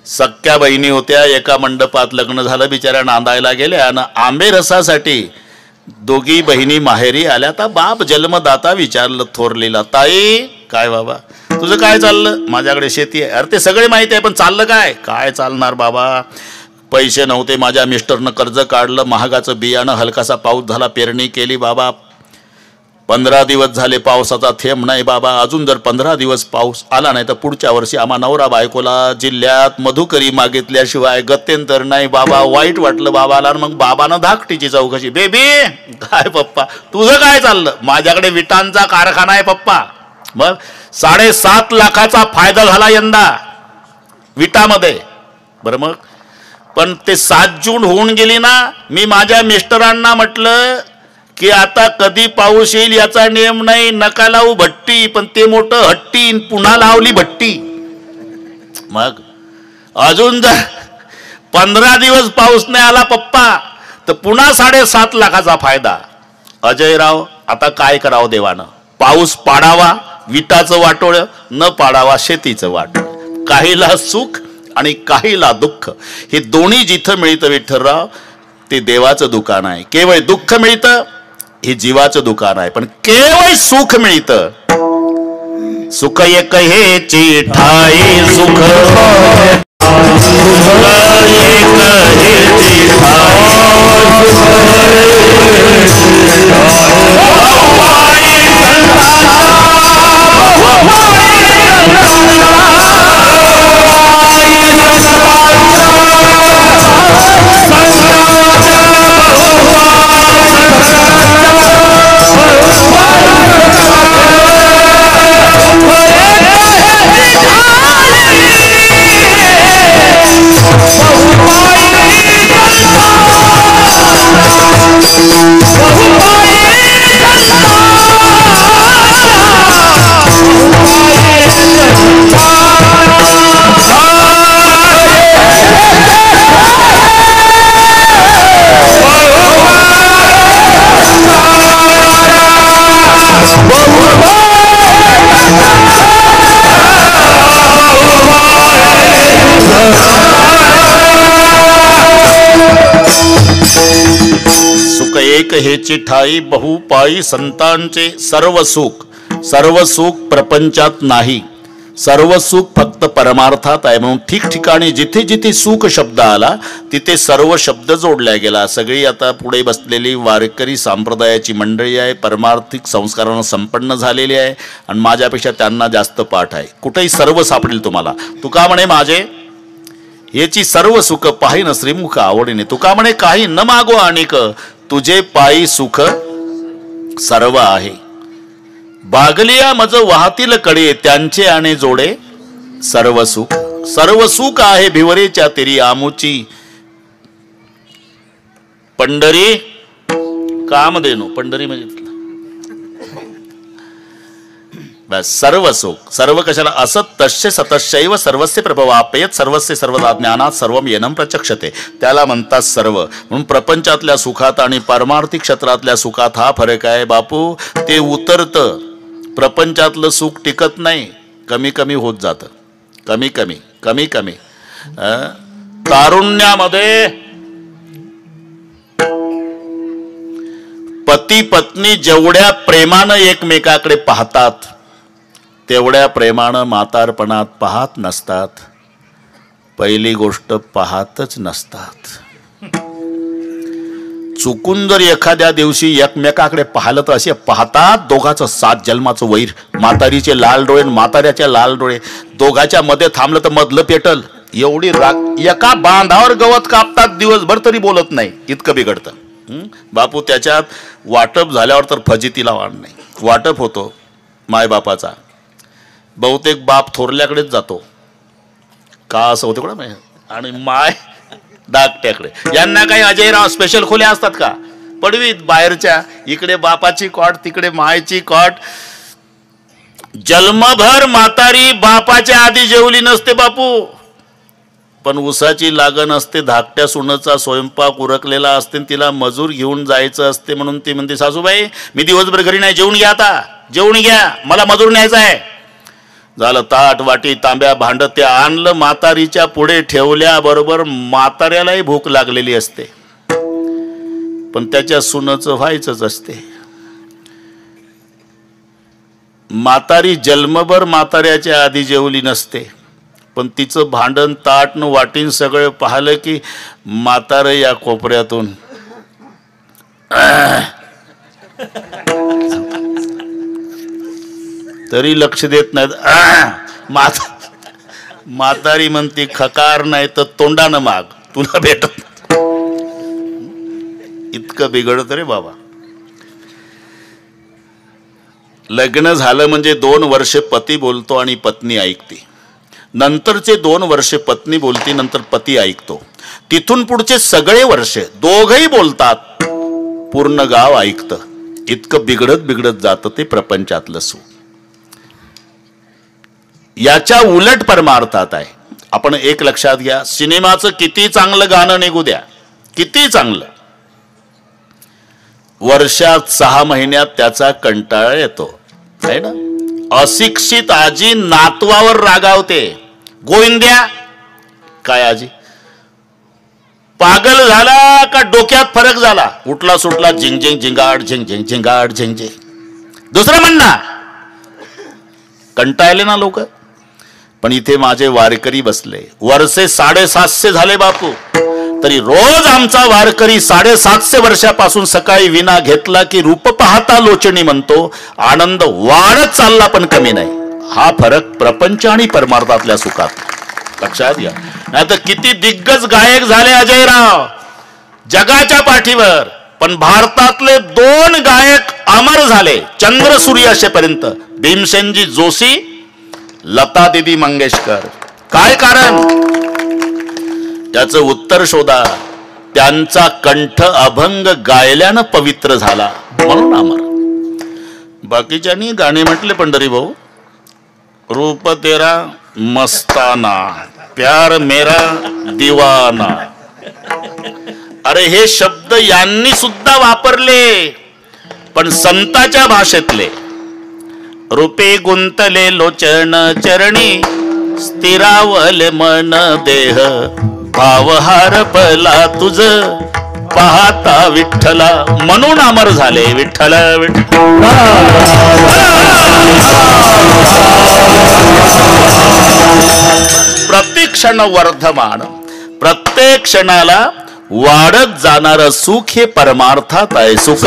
सख्या बहिणी होत्या, एका मंडपात लग्न झालं, बिचाऱ्या नांदायला गेल्या आणि आंबे रसासाठी दोघी बहिणी माहेरी आल्या. तर बाप जन्मदाता विचारलं थोरलेला, ताई काय बाबा तुझं काय चाललं? माझ्याकडे शेती आहे. अरे ते सगळे माहिती आहे, पण चाललं काय? काय चालणार बाबा, पैसे नव्हते, माझ्या मिस्टरनं कर्ज काढलं, महागाचं बियाणं, हलकासा पाऊस झाला, पेरणी केली बाबा, 15 दिवस झाले पावसाचा थेंब नाही बाबा. अजून जर 15 दिवस पाऊस आला नाही तर पुढच्या वर्षी आम्हा नवरा बायकोला जिल्ह्यात मधुकरी मागितल्याशिवाय गत्यंतर नाही बाबा. वाईट वाटलं बाबाला. मग बाबानं धाकटीची चौकशी, बेबी काय पप्पा तुझं काय चाललं? माझ्याकडे विटांचा कारखाना आहे पप्पा. मग 7.5 लाखाचा फायदा झाला यंदा विटामध्ये. बरं मग पण ते 7 जून होऊन गेली ना. मी माझ्या मिस्टरांना म्हटलं की आता कधी पाऊस येईल याचा नियम नाही, नका लावू भट्टी, पण ते मोठं हट्टी, पुन्हा लावली भट्टी. मग अजून जर 15 दिवस पाऊस नाही आला पप्पा तर पुन्हा 7.5 लाखाचा फायदा. अजयराव आता काय करावं देवानं? पाऊस पाडावा विटाचं वाटोळ, न पाडावा शेतीचं वाटोळ. काहीला सुख आणि काहीला दुःख, हे दोन्ही जिथं मिळतं विठ्ठलराव ते देवाचं दुकान आहे. केवळ दुःख मिळतं हे जीवाचं दुकान आहे, पण केवळ सुख मिळतं. सुख एक हेची ठाई सुख एक हेची ठाई बहुपायी संतांचे. सर्व सुख प्रपंचात नाही, सर्व सुख फक्त परमार्थात आहे. म्हणून ठिकठिकाणी जिथे जिथे सुख शब्द आला तिथे सर्व शब्द जोडला गेला. सगळी आता पुढे बसलेली वारकरी संप्रदायाची मंडळी आहे, परमार्थिक संस्कारानं संपन्न झालेली आहे आणि माझ्यापेक्षा त्यांना जास्त पाठ आहे. कुठेही सर्व सापडेल तुम्हाला. तुका म्हणे माझे याची सर्व सुख पाहिन श्रीमुख आवडीने. तुका म्हणे काही न मागो अनेक, तुझे पायी सुख सर्व आहे. बागलिया मज वाहतील कडे, त्यांचे आणे जोडे सर्व सुख आहे भिवरेच्या तेरी आमुची. पंढरी कामधेनु, पंढरी म्हणजे बस सर्व सुख. सर्व कशाला? असत तस्य सतशैव सर्वस्य प्रभवापयत सर्वस्य सर्वदा ज्ञानात सर्वम येनम प्रचक्षते. त्याला म्हणतात सर्व. म्हणून प्रपंचातल्या सुखात आणि पारमार्थिक क्षेत्रातल्या सुखात हा फरक आहे बापू. ते उतरतं, प्रपंचातलं सुख टिकत नाही, कमी कमी होत जातं, कमी कमी. तारुण्यामध्ये पती पत्नी जेवढ्या प्रेमानं एकमेकाकडे पाहतात तेवढ्या प्रेमानं म्हातारपणात पाहत नसतात. पहिली गोष्ट पाहतच नसतात. चुकून जर एखाद्या दिवशी एकमेकाकडे पाहिलं तर असे पाहतात दोघाचं 7 जन्माचं वैर. म्हातारीचे लाल डोळे, म्हाताऱ्याचे लाल डोळे, दोघाच्या मध्ये थांबलं तर मधलं पेटल. एवढी राग. एका बांधावर गवत कापतात दिवसभर तरी बोलत नाही, इतकं बिघडतं बापू. त्याच्यात वाटप झाल्यावर तर फजितीला वाढ नाही. वाटप होतो मायबापाचा, बहुतेक बाप थोरल्याकडेच जातो का असं होतं कोणा, आणि माय धाकट्याकडे. यांना काही अजयराव स्पेशल खोल्या असतात का? पडवीत बाहेरच्या. इकडे बापाची कॉट, तिकडे मायची कॉट. जन्मभर म्हातारी बापाच्या आधी जेवली नसते बापू, पण उसाची लागण असते, धाकट्या सुनेचा स्वयंपाक उरकलेला असते, तिला मजूर घेऊन जायचं असते. म्हणून ती म्हणते सासूबाई मी दिवसभर घरी नाही, जेवून घ्या, आता जेवून घ्या, मला मजूर न्यायचा आहे. झालं. ताट वाटी तांब्या भांड ते आणलं, म्हातारीच्या पुढे ठेवल्याबरोबर म्हाताऱ्यालाही भूक लागलेली असते, पण त्याच्या सुनेचं व्हायचंच असते. म्हातारी जन्मभर म्हाताऱ्याच्या आधी जेवली नसते, पण तिचं भांडण ताट न वाटीन सगळं पाहिलं की म्हातारं या कोपऱ्यातून तरी लक्ष देत नाहीत. म्हातारी म्हणती खकार नाही तर तोंडानं माग, तुला भेटत. इतकं बिघडत रे बाबा. लग्न झालं म्हणजे 2 वर्ष पती बोलतो आणि पत्नी ऐकते. नंतरचे 2 वर्ष पत्नी बोलती, नंतर पती ऐकतो. तिथून पुढचे सगळे वर्ष दोघही बोलतात, पूर्ण गाव ऐकतं. इतकं बिघडत बिघडत जातं ते प्रपंचातलं सुख. याच्या उलट परमार्थात आहे. आपण एक लक्षात घ्या, सिनेमाचं किती चांगलं गाणं निघू द्या, किती चांगलं, वर्षात 6 महिन्यात त्याचा कंटाळा येतो आहे ना. अशिक्षित आजी नातवावर रागावते, गोविंद्या काय आजी पागल झाला का डोक्यात फरक झाला, उठला सुटला झिंग झिंग झिंगाड झिंग झिंग झिंगाड झिंग झिंग. दुसरं म्हणणं, कंटाळले ना लोक. पण इथे माझे वारकरी बसले, वर्षे 750 झाले बापू, तरी रोज आमचा वारकरी 750 वर्षापासून सकाळी विना घेतला की रूप पाहता लोचणी म्हणतो, आनंद वाढत चालला पण कमी नाही. हा फरक प्रपंच आणि परमार्थातल्या सुखात लक्षात घ्या. नाही तर किती दिग्गज गायक झाले अजयराव जगाच्या पाठीवर, पण भारतातले 2 गायक अमर झाले चंद्र सूर्य असेपर्यंत, भीमसेनजी जोशी, लता दीदी मंगेशकर. काय कारण? त्याचं उत्तर शोधा. त्यांचा कंठ अभंग गायल्यानं पवित्र झाला म्हणून अमर. बाकीच्यांनी गाणे म्हटले पंढरी भाऊ, रूप तेरा मस्ताना, प्यार मेरा दीवाना. अरे हे शब्द यांनी सुद्धा वापरले, पण संताच्या भाषेतले. रूपे गुंतले लोचन चरणी, स्थिरावले मन देह, भाव हारपला तुझ पाहता विठ्ठला, म्हणून अमर झाले विठ्ठल विठ्ठल. प्रतिक्षण वर्धमान, प्रत्येक क्षणाला वाढत जाणार सुख हे परमार्थात आहे. सुख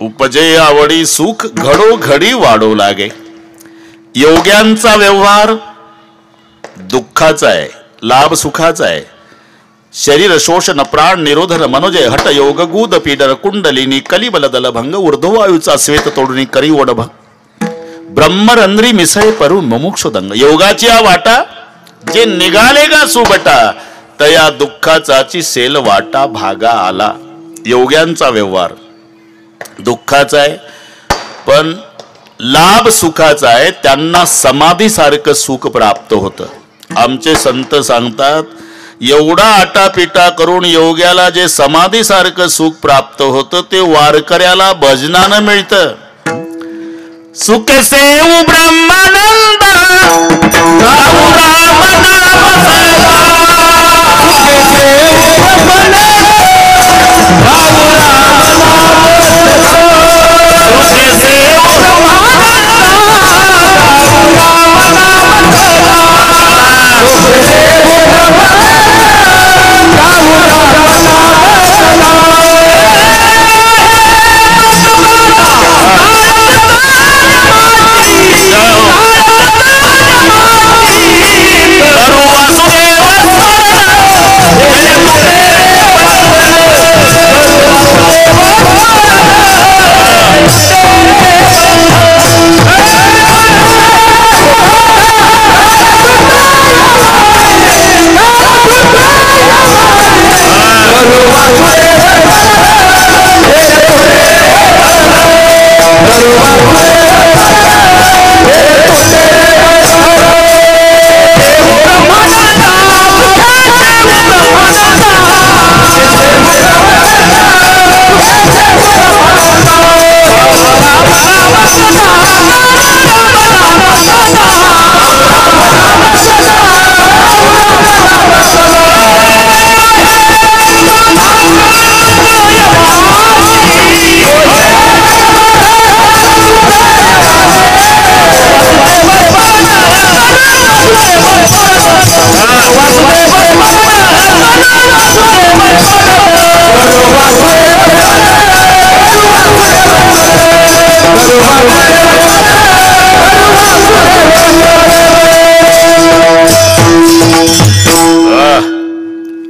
उपजे आवडी सुख घडोघडी वाढू लागे. योग्यांचा व्यवहार दुःखाचा आहे, लाभ सुखाचा आहे. शरीर शोषण प्राण निरोधन मनोजय हट योग गुद पीडर कुंडलिनी कलिबल दल भंग ऊर्ध्ववायूचा श्वेत तोडणी करी ओढ ब्रह्मरंध्री मिसळे परू मुमुक्षु दंग. योगाची वाटा जे निघाले का सुबटा, तया दुःखाचाची सेल वाटा भागा आला. योग्यांचा व्यवहार दुःखाचा आहे, पण लाभ सुखाचा आहे. त्यांना समाधीसारखं सुख प्राप्त होतं. आमचे संत सांगतात, एवढा आटापिटा करून योग्याला जे समाधीसारखं सुख प्राप्त होतं ते वारकऱ्याला भजनानं मिळतं. सुख सेव ब्रह्मानंद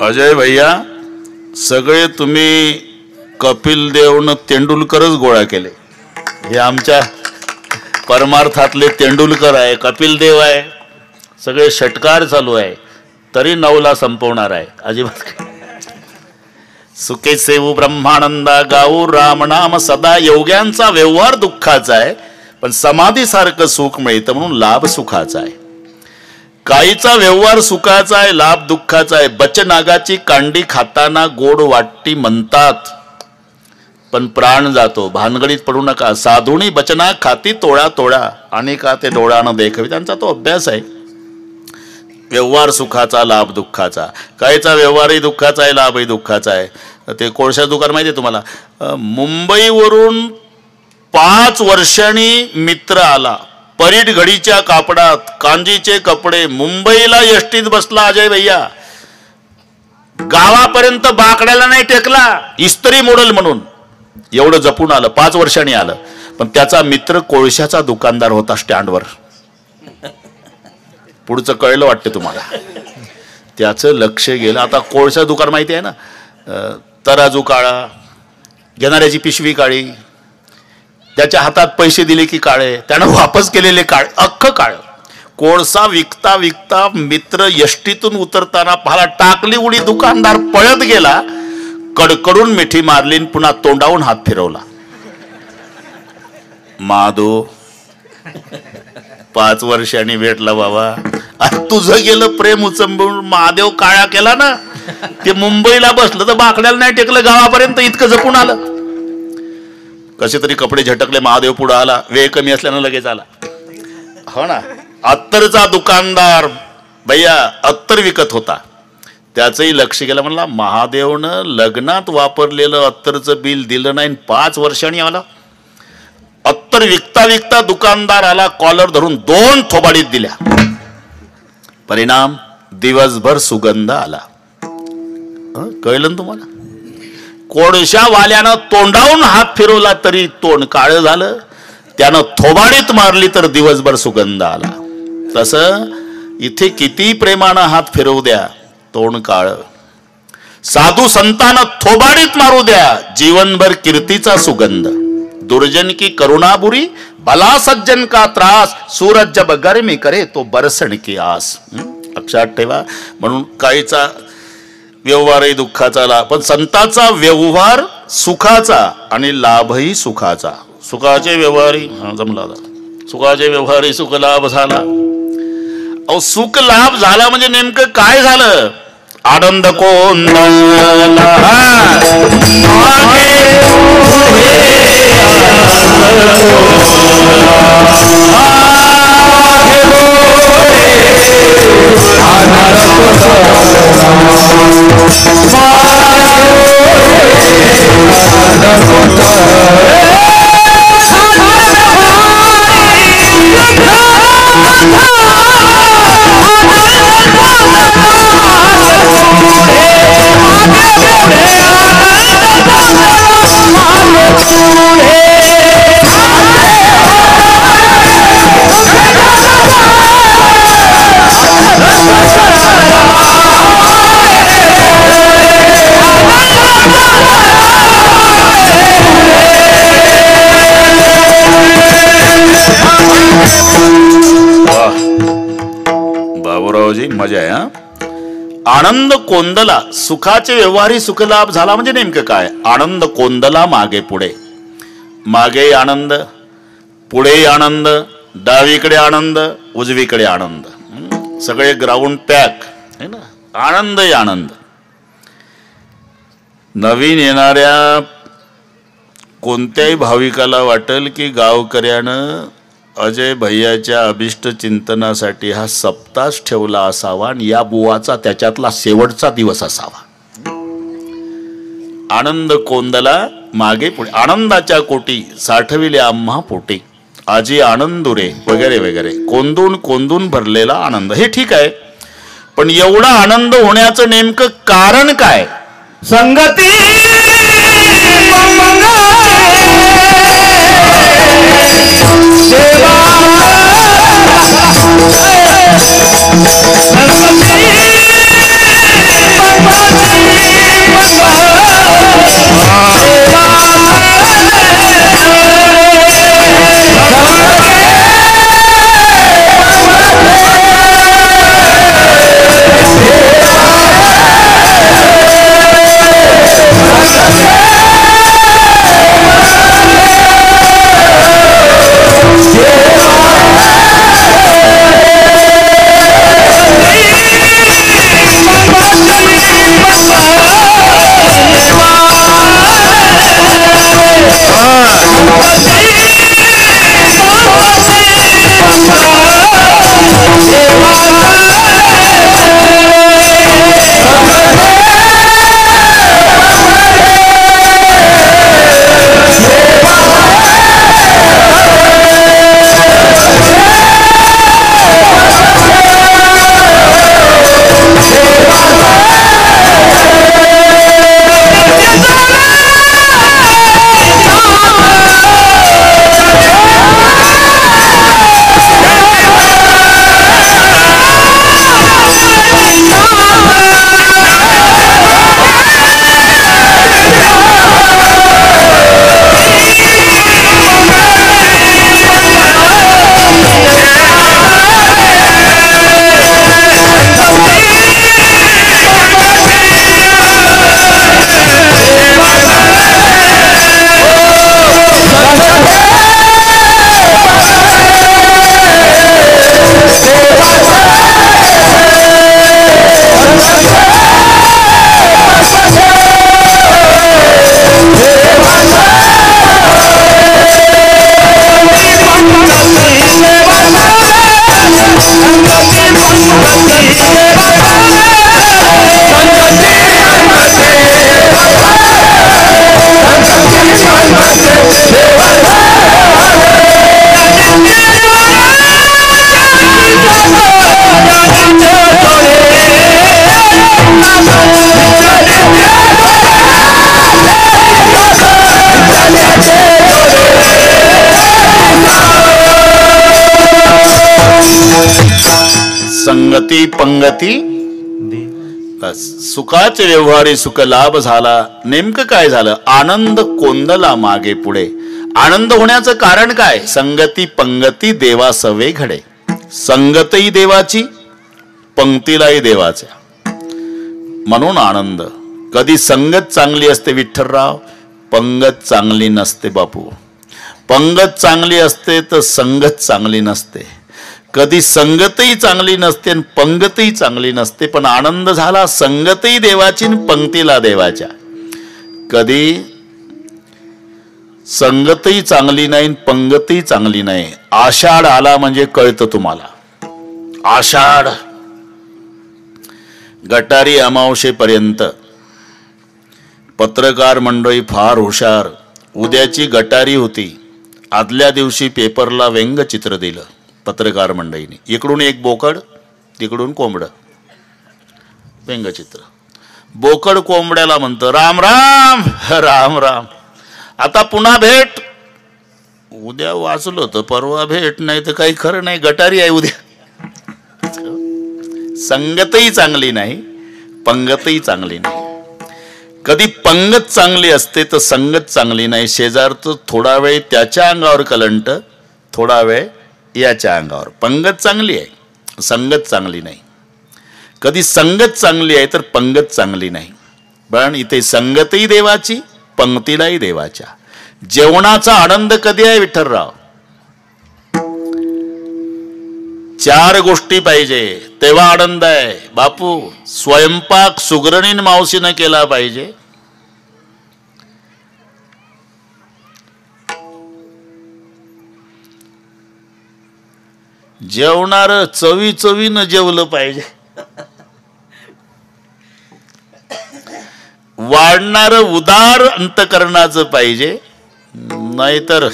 अजय भैया सगळे तुम्ही कपिल देवनं तेंडुलकरच गोळा केले. हे आमच्या परमार्थातले तेंडुलकर आहे, कपिल देव आहे, सगळे षटकार चालू आहे, तरी 9ला संपवणार आहे. अजिबात सुखे सेवू ब्रह्मानंदा गाऊ राम नाम सदा. योग्यांचा व्यवहार दुःखाचा आहे, पण समाधीसारखं सुख मिळतं म्हणून लाभ सुखाचा आहे. काहीचा व्यवहार सुखाचा आहे, लाभ दुःखाचा आहे. बचनागाची कांडी खाताना गोड वाटती म्हणतात, पण प्राण जातो. भानगडीत पडू नका. साधुणी बचना खाती तोळा तोळा आणि का ते डोळानं देखवी. त्यांचा तो अभ्यास आहे. व्यवहार सुखाचा, लाभ दुःखाचा. काहीचा व्यवहारही दुःखाचा आहे, लाभही दुःखाचा आहे. ते कोळशा दुकान माहिती आहे तुम्हाला. मुंबईवरून 5 वर्षांनी मित्र आला, परीट घडीच्या कापडात, कांजीचे कपडे, मुंबईला एसटीत बसला अजय भैया. गावापर्यंत बाकड्याला नाही टेकला, इस्त्री मोडल म्हणून. एवढं जपून आलं, 5 वर्षांनी आलं. पण त्याचा मित्र कोळशाचा दुकानदार होता स्टँडवर. पुढचं कळलं वाटतं तुम्हाला. त्याचं लक्ष गेलं. आता कोळशा दुकान माहिती आहे ना, तराजू काळा, घेणाऱ्याची पिशवी काळी, त्याच्या हातात पैसे दिले की काळे, त्यानं वापस केलेले काळे, अख्खं काळ. कोळसा विकता विकता मित्र यष्टीतून उतरताना पाहाला, टाकली उडी, दुकानदार पळत गेला, कडकडून मिठी मारली, पुन्हा तोंडावून हात फिरवला. माधव 5 वर्षांनी भेटला बाबा. तुझं गेलं प्रेम उचंबून, महादेव काळा केला ना. ते मुंबईला बसलं तर बाकड्याला नाही टेकलं, गावापर्यंत इतकं जपून आलं. कसे तरी कपडे झटकले, महादेव पुढे आला. वेळ कमी असल्यानं लगेच आला. हो ना. अत्तरचा दुकानदार भैया अत्तर विकत होता, त्याचंही लक्ष गेलं. म्हणला महादेवनं लग्नात वापरलेलं अत्तरचं बिल दिलं नाही, 5 वर्षांनी आला. अत्तर विकता विकता दुकानदार आला, कॉलर धरून 2 थोबाडीत दिल्या. परिणाम दिवसभर सुगंध आला. कळलं ना तुम्हाला. कोळशावाल्यानं तोंडावून हात फिरवला तरी तोंड काळं झालं, त्यानं थोबाडीत मारली तर दिवसभर सुगंध आला. तसं इथे किती प्रेमानं हात फिरवू द्या, तोंड काळं. साधू संतानं थोबाडीत मारू द्या, जीवनभर कीर्तीचा सुगंध. दुर्जन की करुणाबुरी, भला सज्जन का त्रास, सूरज जब गर्मी करे तो बरसण की आस. लक्षात ठेवा. म्हणून काहीचा व्यवहारही दुःखाचा, पण संताचा व्यवहार सुखाचा आणि लाभही सुखाचा. सुखाचे व्यवहारही जमला, सुखाचे व्यवहारही सुख लाभ झाला. अहो सुख लाभ झाला म्हणजे नेमकं काय झालं. आनंद कोंदला बाबूरावजी मजा आहे. आनंद कोंदला, सुखाचे व्यवहारी सुखलाभ झाला म्हणजे नेमकं काय. आनंद कोंदला मागे पुढे, मागे आनंद, पुढे आनंद, डावीकडे आनंद, उजवीकडे आनंद, सगळे ग्राउंड पॅक है ना. आनंदही आनंद. नवीन येणाऱ्या कोणत्याही भाविकाला वाटेल की गावकऱ्यानं अजय भैयाच्या अभिष्ट चिंतनासाठी हा सप्तास ठेवला असावा आणि या बुवाचा त्याच्यातला शेवटचा दिवस असावा. आनंद कोंदला मागे पुढे, आनंदाच्या कोटी साठविले आम्हा पोटी, आजी आनंदुरे वगैरे वगैरे. कोंदून कोंदून भरलेला आनंद. हे ठीक आहे, पण एवढा आनंद होण्याचं नेमकं कारण काय. संगती देवा संगती पंगती बस. सुखाचे व्यवहारी सुख लाभ झाला. नेमकं काय झालं? आनंद कोंदला मागे पुढे. आनंद होण्याचं कारण काय? संगती पंगती देवा सवे घडे. संगतही देवाची, पंक्तीलाही देवाच्या, म्हणून आनंद. कधी संगत चांगली असते विठ्ठलराव, पंगत चांगली नसते बापू. पंगत चांगली असते तर संगत चांगली नसते. कधी संगतही चांगली नसते आणि पंगतही चांगली नसते. पण आनंद झाला संगतही देवाची आणि पंक्तीला देवाच्या. कधी संगतही चांगली नाही, पंगतही चांगली नाही. आषाढ आला म्हणजे कळतं तुम्हाला. आषाढ गटारी अमावशेपर्यंत पत्रकार मंडळी फार हुशार. उद्याची गटारी होती, आदल्या दिवशी पेपरला व्यंगचित्र दिलं पत्रकार मंडळीने. इकडून एक बोकड, तिकडून कोंबड. व्यंगचित्र. बोकड कोंबड्याला म्हणतं राम राम राम राम. आता पुन्हा भेट. उद्या वाचलो तर परवा भेट, नाही तर काही खरं नाही. गटारी आहे उद्या. संगतही चांगली नाही, पंगतही चांगली नाही. कधी पंगत चांगली असते तर संगत चांगली नाही. शेजारचं थोडा वेळ त्याच्या अंगावर कलंट, थोडा वेळ याच्या अंगावर. पंगत चांगली आहे, संगत चांगली नाही. कधी संगत चांगली आहे तर पंगत चांगली नाही. पण इथे संगतही देवाची, पंक्तीलाही देवाच्या. जेवणाचा आनंद कधी आहे विठ्ठलराव? 4 गोष्टी पाहिजे तेव्हा आनंद आहे बापू. स्वयंपाक सुगरणीन मावशीनं केला पाहिजे. जेवणार चवी चवीनं जेवलं पाहिजे. वाढणार उदार अंतकरणाचं पाहिजे. नाहीतर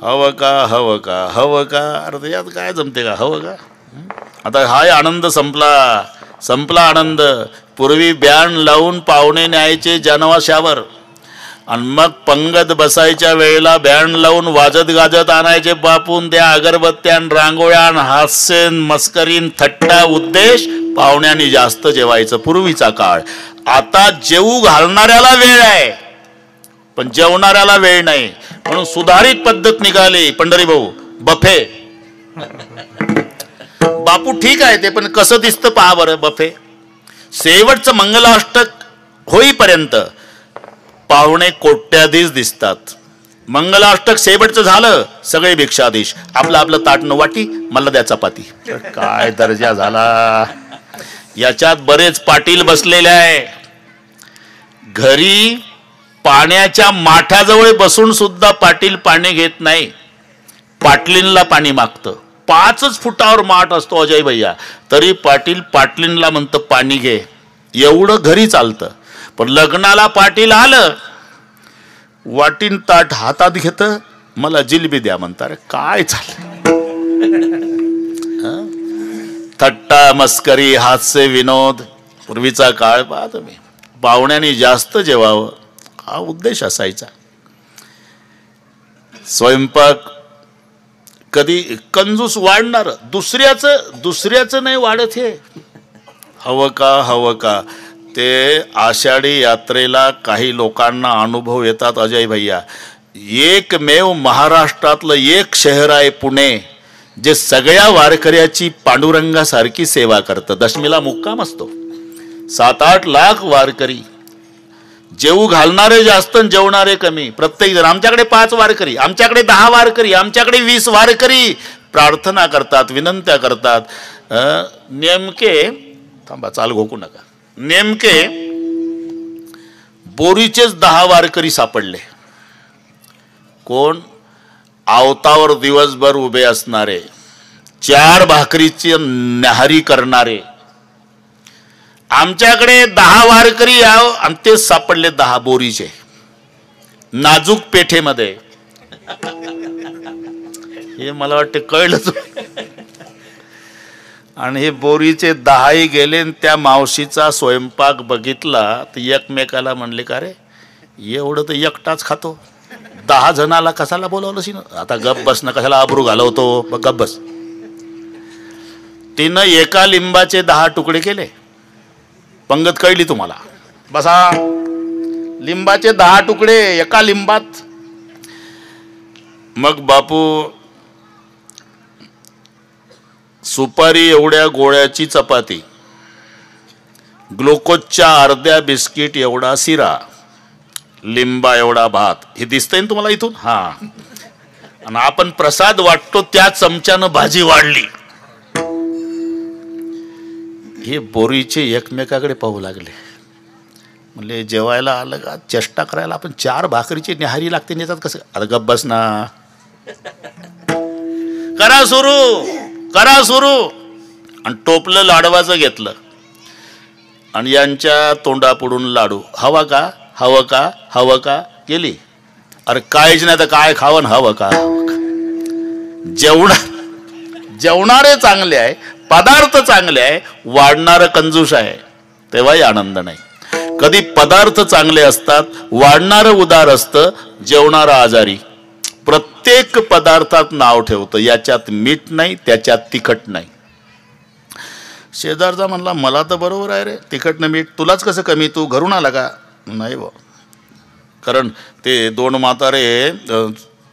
हवं का हवं का हवं का. अरे यात काय जमते का? हवं का. आता हाय आनंद संपला आनंद. पूर्वी बँड लावून पाहुणे न्यायचे जनवाशावर आणि मग पंगत बसायच्या वेळेला बँड लावून वाजत गाजत आणायचे बापून. त्या अगरबत्त्या रांगोळ्या, हास्य मस्करीन थट्टा उद्देश पाहुण्यांनी जास्त जेवायचं. पूर्वीचा काळ. आता जेवू घालणाऱ्याला वेळ आहे पण जेवणाऱ्याला वेळ नाही. म्हणून सुधारित पद्धत निघाली पंढरी भाऊ. बफे. बापू ठीक आहे ते, पण कसं दिसतं पहा बरं बफे. शेवटचं मंगलाष्टक होईपर्यंत पाहुणे कोट्याधीश दिसतात. मंगलाष्टक शेवटचं झालं सगळे भिक्षाधीश. आपलं आपलं ताटणं वाटी, मला द्या चपाती. काय दर्जा झाला. याच्यात बरेच पाटील बसलेले आहे. घरी पाण्याच्या माठाजवळ बसून सुद्धा पाटील पाणी घेत नाही. पाटलींला पाणी मागतं. 5 फुटावर माठ असतो अजय भैया, तरी पाटील पाटलींला म्हणतं पाणी घे. एवढं घरी चालतं. पण लग्नाला पाटील आलं, वाटीन ताट हातात घेतं, मला जिलबी द्या म्हणतात. काय चाललं. थट्टा मस्करी हास्य विनोद. पूर्वीचा काळ पहा तुम्ही. पाहुण्यांनी जास्त जेवावं हा उद्देश असायचा. स्वयंपाक कधी कंजूस वाढणार, दुसऱ्याचं नाही वाढत. हे हवं का हवं का. ते आषाढी यात्रेला काही लोकांना अनुभव येतात अजय भैया. एकमेव महाराष्ट्रातलं एक शहर आहे पुणे, जे सगळ्या वारकऱ्याची पांडुरंगासारखी सेवा करतं. दशमीला मुक्काम असतो. 7-8 लाख वारकरी. जेवू घालणारे जास्त आणि जेवणारे कमी. प्रत्येक जण आमच्याकडे 5 वारकरी, आमच्याकडे 10 वारकरी, आमच्याकडे 20 वारकरी प्रार्थना करतात, विनंत्या करतात. नेमके थांबा, चाल घोकू नका. नेमके बोरीचेच 10 वारकरी सापडले. कोण? आवतावर दिवसभर उभे असणारे, 4 भाकरीची न्याहारी करणारे. आमच्याकडे 10 वारकरी याव आणि तेच सापडले 10 बोरीचे नाजूक पेठेमध्ये. हे मला वाटते कळलं. आणि हे बोरीचे 10ही गेले. त्या मावशीचा स्वयंपाक बघितला तर एकमेकाला म्हणले का रे एवढं तर एकटाच खातो, 10 जणाला कशाला बोलावलं शी. आता गप बस ना, कशाला आबरू घालवतो, गप बस. तिनं एका लिंबाचे 10 तुकडे केले. पंगत कळली तुम्हाला? बसा. लिंबाचे 10 तुकडे एका लिंबात. मग बापू सुपारी एवढ्या गोळ्याची चपाती, ग्लुकोजच्या अर्ध्या बिस्किट एवढा शिरा, लिंबा एवढा भात, हे दिसतंय ना तुम्हाला इथून? हा. आणि आपण प्रसाद वाटतो त्या चमच्यानं भाजी वाढली. हे बोरीचे एकमेकाकडे पाहू लागले. म्हणले जेवायला आलं का चेष्टा करायला आपण 4 भाकरीची निहारी लागते नेतात कसं? अरे गप्प बस ना. करा सुरू. आणि टोपलं लाडवाचं घेतलं आणि यांच्या तोंडापुढून लाडू. हवं का केली. अरे काहीच नाही तर काय खावं, हवं का? जेवणारे चांगले आहे, पदार्थ चांगले आहे, वाढणारं कंजूस आहे, तेव्हाही आनंद नाही. कधी पदार्थ चांगले असतात, वाढणारं उदार असतं, जेवणारं आजारी. प्रत्येक पदार्थात नाव ठेवतं, याच्यात मीठ नाही, त्याच्यात तिखट नाही. शेजारचा म्हणला मला तर बरोबर आहे रे, तिखट न मीठ, तुलाच कसं कमी, तू घरून आला का? नाही बा. कारण ते 2 म्हातारे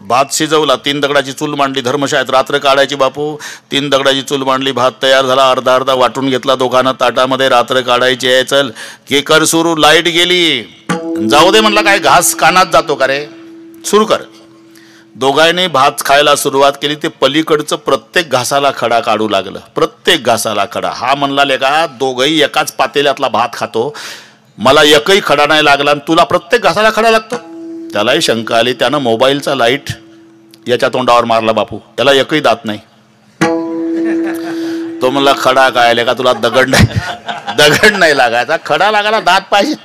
भात शिजवला, 3 दगडाची चूल मांडली, धर्मशाळेत रात्र काढायची बापू. 3 दगडाची चूल मांडली, भात तयार झाला, अर्धा वाटून घेतला दोघांना ताटामध्ये, रात्र काढायची आहे. चल के कर सुरू. लाईट गेली, जाऊ दे म्हणला, काय घास कानात जातो का रे, सुरू कर. दोघांनी भात खायला सुरुवात केली. ते पलीकडचं प्रत्येक घासाला खडा काढू लागलं, प्रत्येक घासाला खडा. हा म्हणला लेका दोघंही एकाच पातेल्यातला भात खातो, मला एकही खडा नाही लागला, तुला प्रत्येक घासाला खडा लागतो. त्यालाही शंका आली. त्यानं मोबाईलचा लाईट याच्या तोंडावर मारला बापू. त्याला एकही दात नाही. तो म्हणला खडा काय लेका, तुला दगड नाही लागायचा, खडा लागायला दात पाहिजे.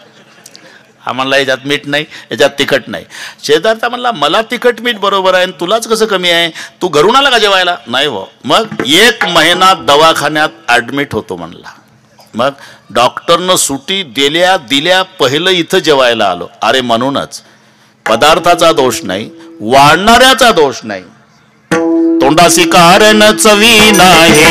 हा म्हणला याच्यात मीठ नाही, याच्यात तिखट नाही. शेजारचा म्हणला मला तिखट मीठ बरोबर आहे, तुलाच कसं कमी आहे, तू घरून आला का जेवायला? नाही हो. मग 1 महिना दवाखान्यात ऍडमिट होतो म्हणला. मग डॉक्टरनं सुटी दिल्या पहिलं इथं जेवायला आलो. अरे म्हणूनच पदार्थाचा दोष नाही, वाढणाऱ्याचा दोष नाही. तोंडासी कारण चवी नाही,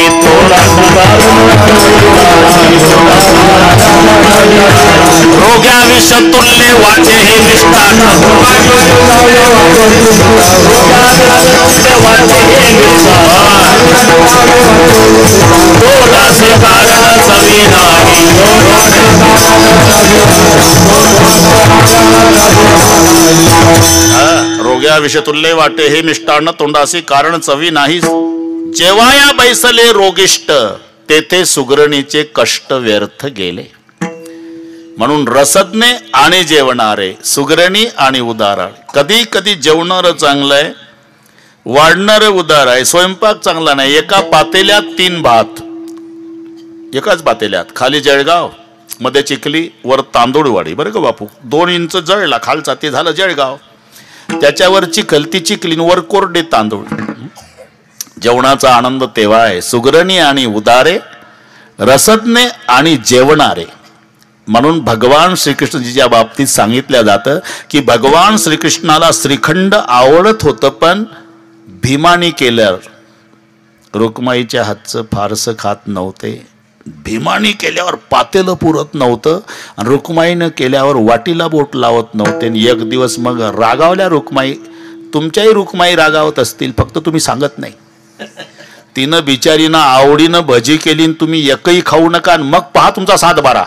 रोग्या विष तुल्य वाटे हे मिष्टान, तोंडासी कारण चवी नाही. रोग्या विषतुल्य वाटे हे मिष्टान्न, तोंडासी कारण चवी नाही. जेवाया बैसले रोगिष्ट, तेथे सुगरणीचे कष्ट व्यर्थ गेले. म्हणून रसज्ञ आणि जेवणारे, सुगरणी आणि उदार. कधी कधी जेवणारं चांगलं आहे, वाढणारं उदार आहे. स्वयंपाक चांगला नाही. एका पातेल्यात 3 भात, एकाच पातेल्यात, खाली जळगाव, मध्ये चिखली, वर तांदूळवाडी. बरं का बापू, 2 इंच जळला खालचा, ते झालं जळगाव. त्याच्यावर चिखल, ती चिखलीन, वर कोरडे तांदूळ. जेवणाचा आनंद तेव्हा आहे. सुगरणी आणि उदारे, रसज्ञ आणि जेवणारे. म्हणून भगवान श्रीकृष्णजीच्या बाबतीत सांगितलं जातं की भगवान श्रीकृष्णाला श्रीखंड आवडत होतं, पण भीमानी केल्यावर रुक्माईच्या हातचं फारसं खात नव्हते. भीमानी केल्यावर पातेलं पुरत नव्हतं आणि रुक्माईनं केल्यावर वाटीला बोट लावत नव्हते. एक दिवस मग रागावल्या रुक्माई. तुमच्याही रुक्माई रागावत असतील, फक्त तुम्ही सांगत नाही. तिनं बिचारीनं आवडीनं भजी केली, तुम्ही एकही खाऊ नका, मग पहा तुमचा 7-12.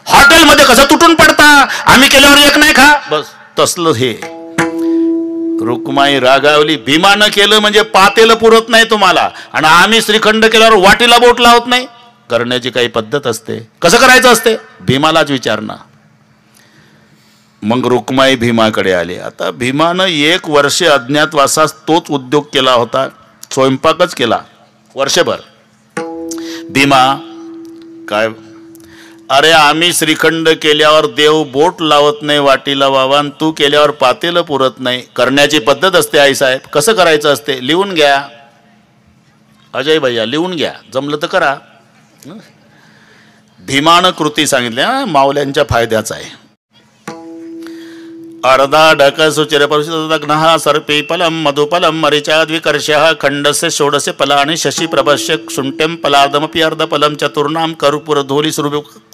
हॉटेलमध्ये कसं तुटून पडता, आम्ही केल्यावर एक नाही खा, बस तसलं हे. रुक्माई रागावली. भीमानं केलं म्हणजे पातेलं पुरत नाही तुम्हाला, आणि आम्ही श्रीखंड केल्यावर वाटीला बोट लावत नाही. करण्याची काही पद्धत असते, कसं करायचं असते, भीमालाच विचारणं. मग रुक्माई भीमाकडे आली. आता भीमानं 1 वर्ष अज्ञातवासास तोच उद्योग केला होता, स्वयंपाकच केला वर्षभर. भीमा काय, अरे आम्ही श्रीखंड केल्यावर देव बोट लावत नाही वाटीला बाबा, तू केल्यावर पातेलं पुरत नाही. करण्याची पद्धत असते आईसाहेब, कसं करायचं असते, लिहून घ्या. अजय भैया लिहून घ्या, जमलं तर करा. भीमानं कृती सांगितल्या, मावल्यांच्या फायद्याचा आहे. अर्धा ढक सुचिर परुषितग्नः सर्पी फलम मधुफलम मरीचाद्विकर्षः खंडस्य षोडशे फलानि शशि प्रभस्य शुण्ठ्यं फलादमपि अर्धफलम चतुर्णाम कर्पूरधूलि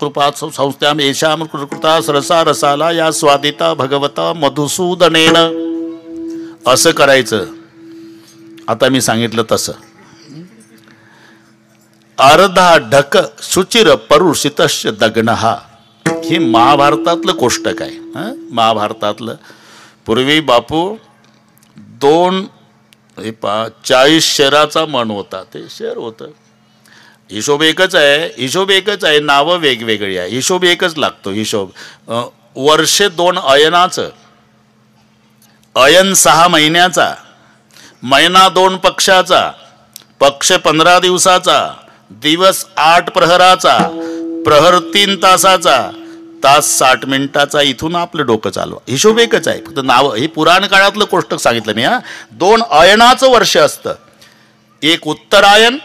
कृपा संस्थाम येषां कृता सरसा रसाला या स्वादिता भगवता मधुसूदनेन. असं करायचं. आता मी सांगितलं तसं. अर्धा ढक सुचिर परुषितस्य दग्नः. हे महाभारतातलं कोष्टक आहे. महाभारतातलं. पूर्वी बापू 40 शेराचा मन होता. ते शेर होतं. हिशोब एकच आहे. हिशोब एकच आहे. नावं वेगवेगळी आहे. हिशोब एकच लागतो. हिशोब वर्षे 2 अयनाचं. अयन 6 महिन्याचा. महिना 2 पक्षाचा. पक्ष 15 दिवसाचा. दिवस 8 प्रहराचा. प्रहर 3 तासाचा. तास 60 मिनिटाचा. इथून आपलं डोकं चालवा. हिशोब एकच आहे. फक्त नाव हे पुराण काळातलं कोष्टक सांगितलं मी. 2 अयनाचं वर्ष असतं. एक उत्तरायण,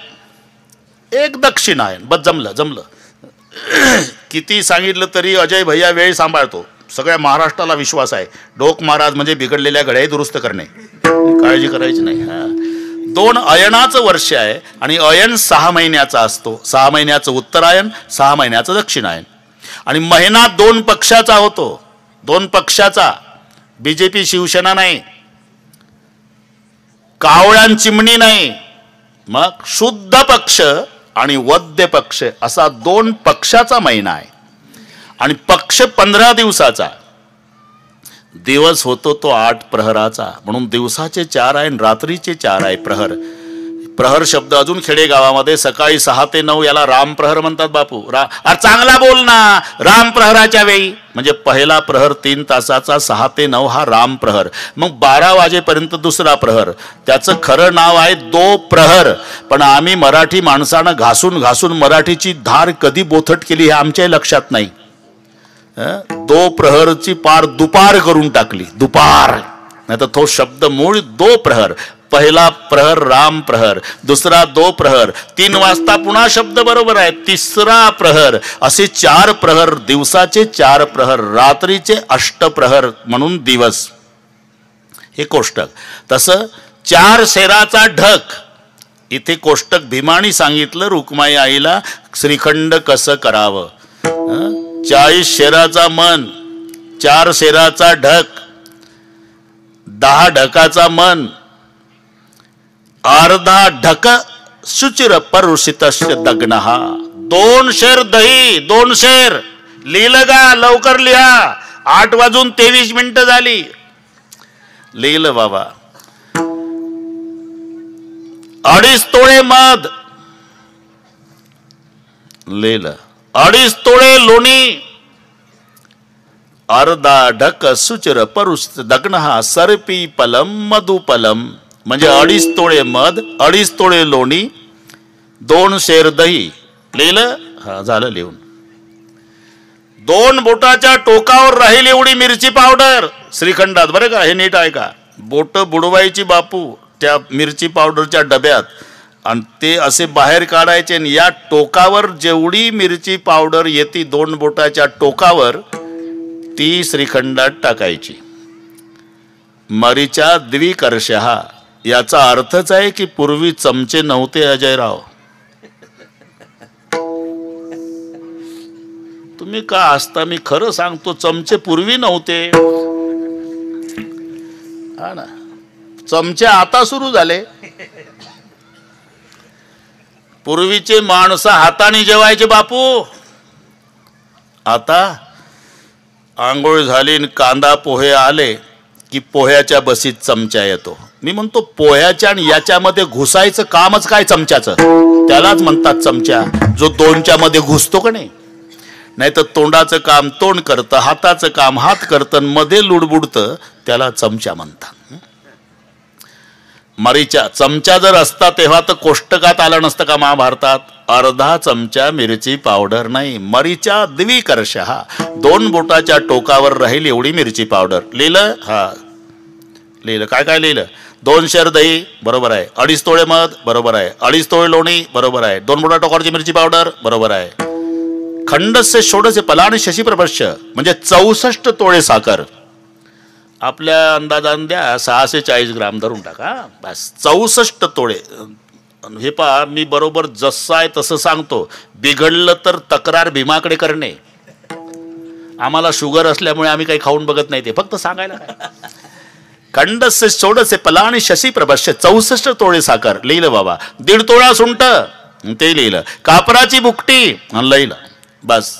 एक दक्षिणायन. बस जमलं. किती सांगितलं तरी अजय भैया वेळ सांभाळतो. सगळ्या महाराष्ट्राला विश्वास आहे. डोक महाराज म्हणजे बिघडलेल्या घड्याही दुरुस्त करणे. काळजी करायची नाही. 2 अयनाचं वर्ष आहे आणि अयन 6 महिन्याचा असतो. 6 महिन्याचं उत्तरायण, 6 महिन्याचं दक्षिणायन. आणि महिना 2 पक्षाचा होतो. 2 पक्षाचा. बीजेपी शिवसेना नाही, कावळ्यां चिमणी नाही. मग शुद्ध पक्ष आणि वद्य पक्ष असा 2 पक्षाचा महिना आहे. आणि पक्ष 15 दिवसाचा. दिवस होतो तो 8 प्रहराचा. म्हणून दिवसाचे 4 आहे आणि रात्रीचे 4 आहे प्रहर. प्रहर शब्द अजून खेडेगावामध्ये सकाळी 6 ते 9 याला राम प्रहर म्हणतात बापू. अरे चांगला बोल ना. राम प्रहराच्या वेळी म्हणजे पहिला प्रहर 3 तासाचा. 6 ते 9 हा राम प्रहर. मग 12 वाजेपर्यंत दुसरा प्रहर. त्याचं खरं नाव आहे दो प्रहर. पण आम्ही मराठी माणसानं घासून मराठीची धार कधी बोथट केली हे आमच्याही लक्षात नाही. दो प्रहरची पार दुपार करून टाकली. दुपार. नाही तर तो शब्द मूळ दो प्रहर. पहिला प्रहर राम प्रहर. दुसरा दो प्रहर. 3 वाजता पुन्हा शब्द बरोबर आहे. तिसरा प्रहर. असे 4 प्रहर. दिवसाचे 4 प्रहर. रात्रीचे 8 प्रहर म्हणून दिवस. हे कोष्टक. तसं 4 शेराचा ढक. इथे कोष्टक भीमानी सांगितलं रुक्माई आईला श्रीखंड कसं करावं. 40 शेराचा मन, 4 शेराचा ढक, 10 ढकाचा मन, अर्धा ढक सुचिर परुषितस्य दग्नः. 2 शेर दही. 2 शेर. लिहिलं का? लवकर लिहा. 8:23 झाली. लिहिलं बाबा. 2.5 तोळे मध. लिहिलं. 2.5 तोळे लोणी. अर्धा ढक सुचिर परुषित दग्नः सर्पी फलम मधुफलम. म्हणजे 2.5 तोळे मध, 2.5 तोळे लोणी, 2 शेर दही. लिहिलं? हा झालं लिहून. 2 बोटाच्या टोकावर राहील एवढी मिरची पावडर श्रीखंडात. बरं का? हे नीट आहे का? बोट बुडवायची बापू त्या मिरची पावडरच्या डब्यात आणि ते असे बाहेर काढायचे. आणि या टोकावर जेवढी मिरची पावडर येते 2 बोटाच्या टोकावर ती श्रीखंडात टाकायची. मरीचा द्विकर्षः. याचा अर्थच आहे की पूर्वी चमचे नव्हते अजयराव. तुम्ही का असता? मी खरं सांगतो चमचे पूर्वी नव्हते. हा ना. चमचे आता सुरू झाले. पूर्वीचे माणसं हाताने जेवायचे बापू. आता आंघोळ झाली कांदा पोहे आले की पोह्याच्या बसीत चमचा येतो. मी म्हणतो पोह्याच्या आणि याच्यामध्ये घुसायचं कामच काय चमच्याचं? त्यालाच म्हणतात चमचा. जो 2च्या मध्ये घुसतो का नाही. नाही तर तोंडाचं काम तोंड करतं, हाताचं काम हात करतं, मध्ये लुडबुडतं, त्याला चमचा म्हणतात. मरीचा चमचा जर असता तेव्हा तर कोष्टकात आलं नसतं का महाभारतात? अर्धा चमचा मिरची पावडर नाही. मरीचा द्विकर्षः. 2 बोटाच्या टोकावर राहील एवढी मिरची पावडर. लिहिलं? हा लिहिलं. काय काय लिहिलं? 2 शेर दही बरोबर आहे. 2.5 तोळे मध बरोबर आहे. 2.5 तोळे लोणी बरोबर आहे. 2 बोटा टोकावरची मिरची पावडर बरोबर आहे. खंडस्य षोडशे फलानि शशी प्रभस्य म्हणजे 64 तोळे साखर. आपल्या अंदाजान द्या 640 ग्राम धरून टाका बस. 64 तोळे. हे पहा, मी बरोबर जसं आहे तसं सांगतो. बिघडलं तर तक्रार भीमाकडे करणे. आम्हाला शुगर असल्यामुळे आम्ही काही खाऊन बघत नाही, ते फक्त सांगायला. खंडस्य षोडशे पला आणि शशी प्रभस्य 64 तोळे साखर लिहिलं बाबा. 1.5 तोळा सुंट ते लिहिलं. कापराची बुकटी लिहिलं बस.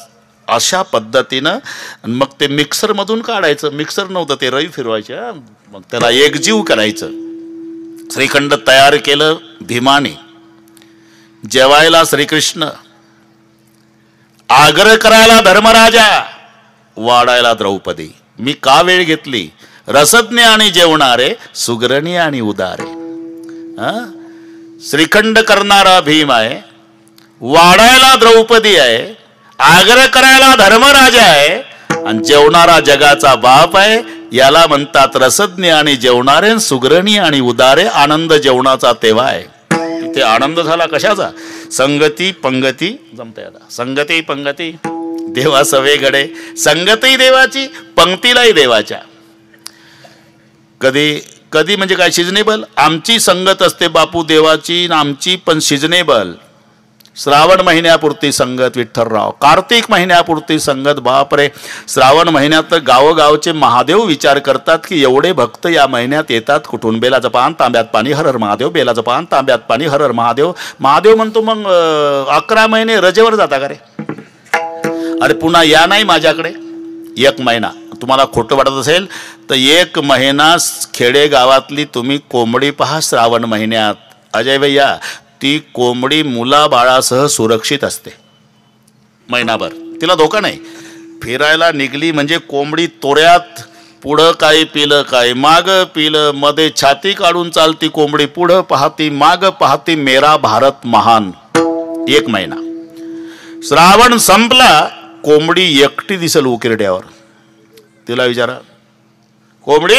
अशा पद्धतीनं मग ते मिक्सर मधून काढायचं. मिक्सर नव्हतं, ते रवी फिरवायचे. मग त्याला एकजीव करायचं. श्रीखंड तयार केलं भीमाने. जेवायला श्रीकृष्ण, आग्रह करायला धर्मराजा, वाढायला द्रौपदी. मी का वेळ घेतली? रसज्ञ आणि जेवणारे, सुग्रणी आणि उदारे. श्रीखंड करणारा भीम आहे, वाढायला द्रौपदी आहे, आग्रह करायला धर्मराजा आहे, आणि जेवणारा जगाचा बाप आहे. याला म्हणतात रसज्ञ आणि जेवणारे, सुग्रणी आणि उदारे. आनंद जेवणाचा तेव्हा आहे. तिथे आनंद झाला कशाचा? संगती पंगती जमते. आता संगती पंगती देवा सवे गडे. संगती देवाची, पंक्तीलाही देवाच्या. कधी कधी म्हणजे काय सिजनेबल. आमची संगत असते बापू देवाची, आमची पण सिजनेबल. श्रावण महिन्यापुरती संगत विठ्ठलराव, कार्तिक महिन्यापुरती संगत. बापरे, श्रावण महिन्यात तर गावोगावचे महादेव विचार करतात की एवढे भक्त या महिन्यात येतात कुठून. बेलाचं पान तांब्यात पाणी, हर हर महादेव. बेलाचं पान तांब्यात पाणी, हर हर महादेव. महादेव म्हणतो मग 11 महिने रजेवर जाता का रे? अरे पुन्हा या नाही माझ्याकडे 1 महिना. तुम्हाला खोटं वाटत असेल तर 1 महिना खेडेगावातली तुम्ही कोंबडी पहा श्रावण महिन्यात. अजय भैया, ती कोंबडी मुलाबाळासह सुरक्षित असते महिनाभर. तिला धोका नाही. फिरायला निघली म्हणजे कोंबडी तोऱ्यात. पुढं काही पिलं, काय माग पिलं, मध्ये छाती काढून चालती कोंबडी. पुढं पाहती, माग पाहती. मेरा भारत महान. 1 महिना. श्रावण संपला, कोंबडी एकटी दिसेल उकिरड्यावर. तिला विचारा, कोंबडी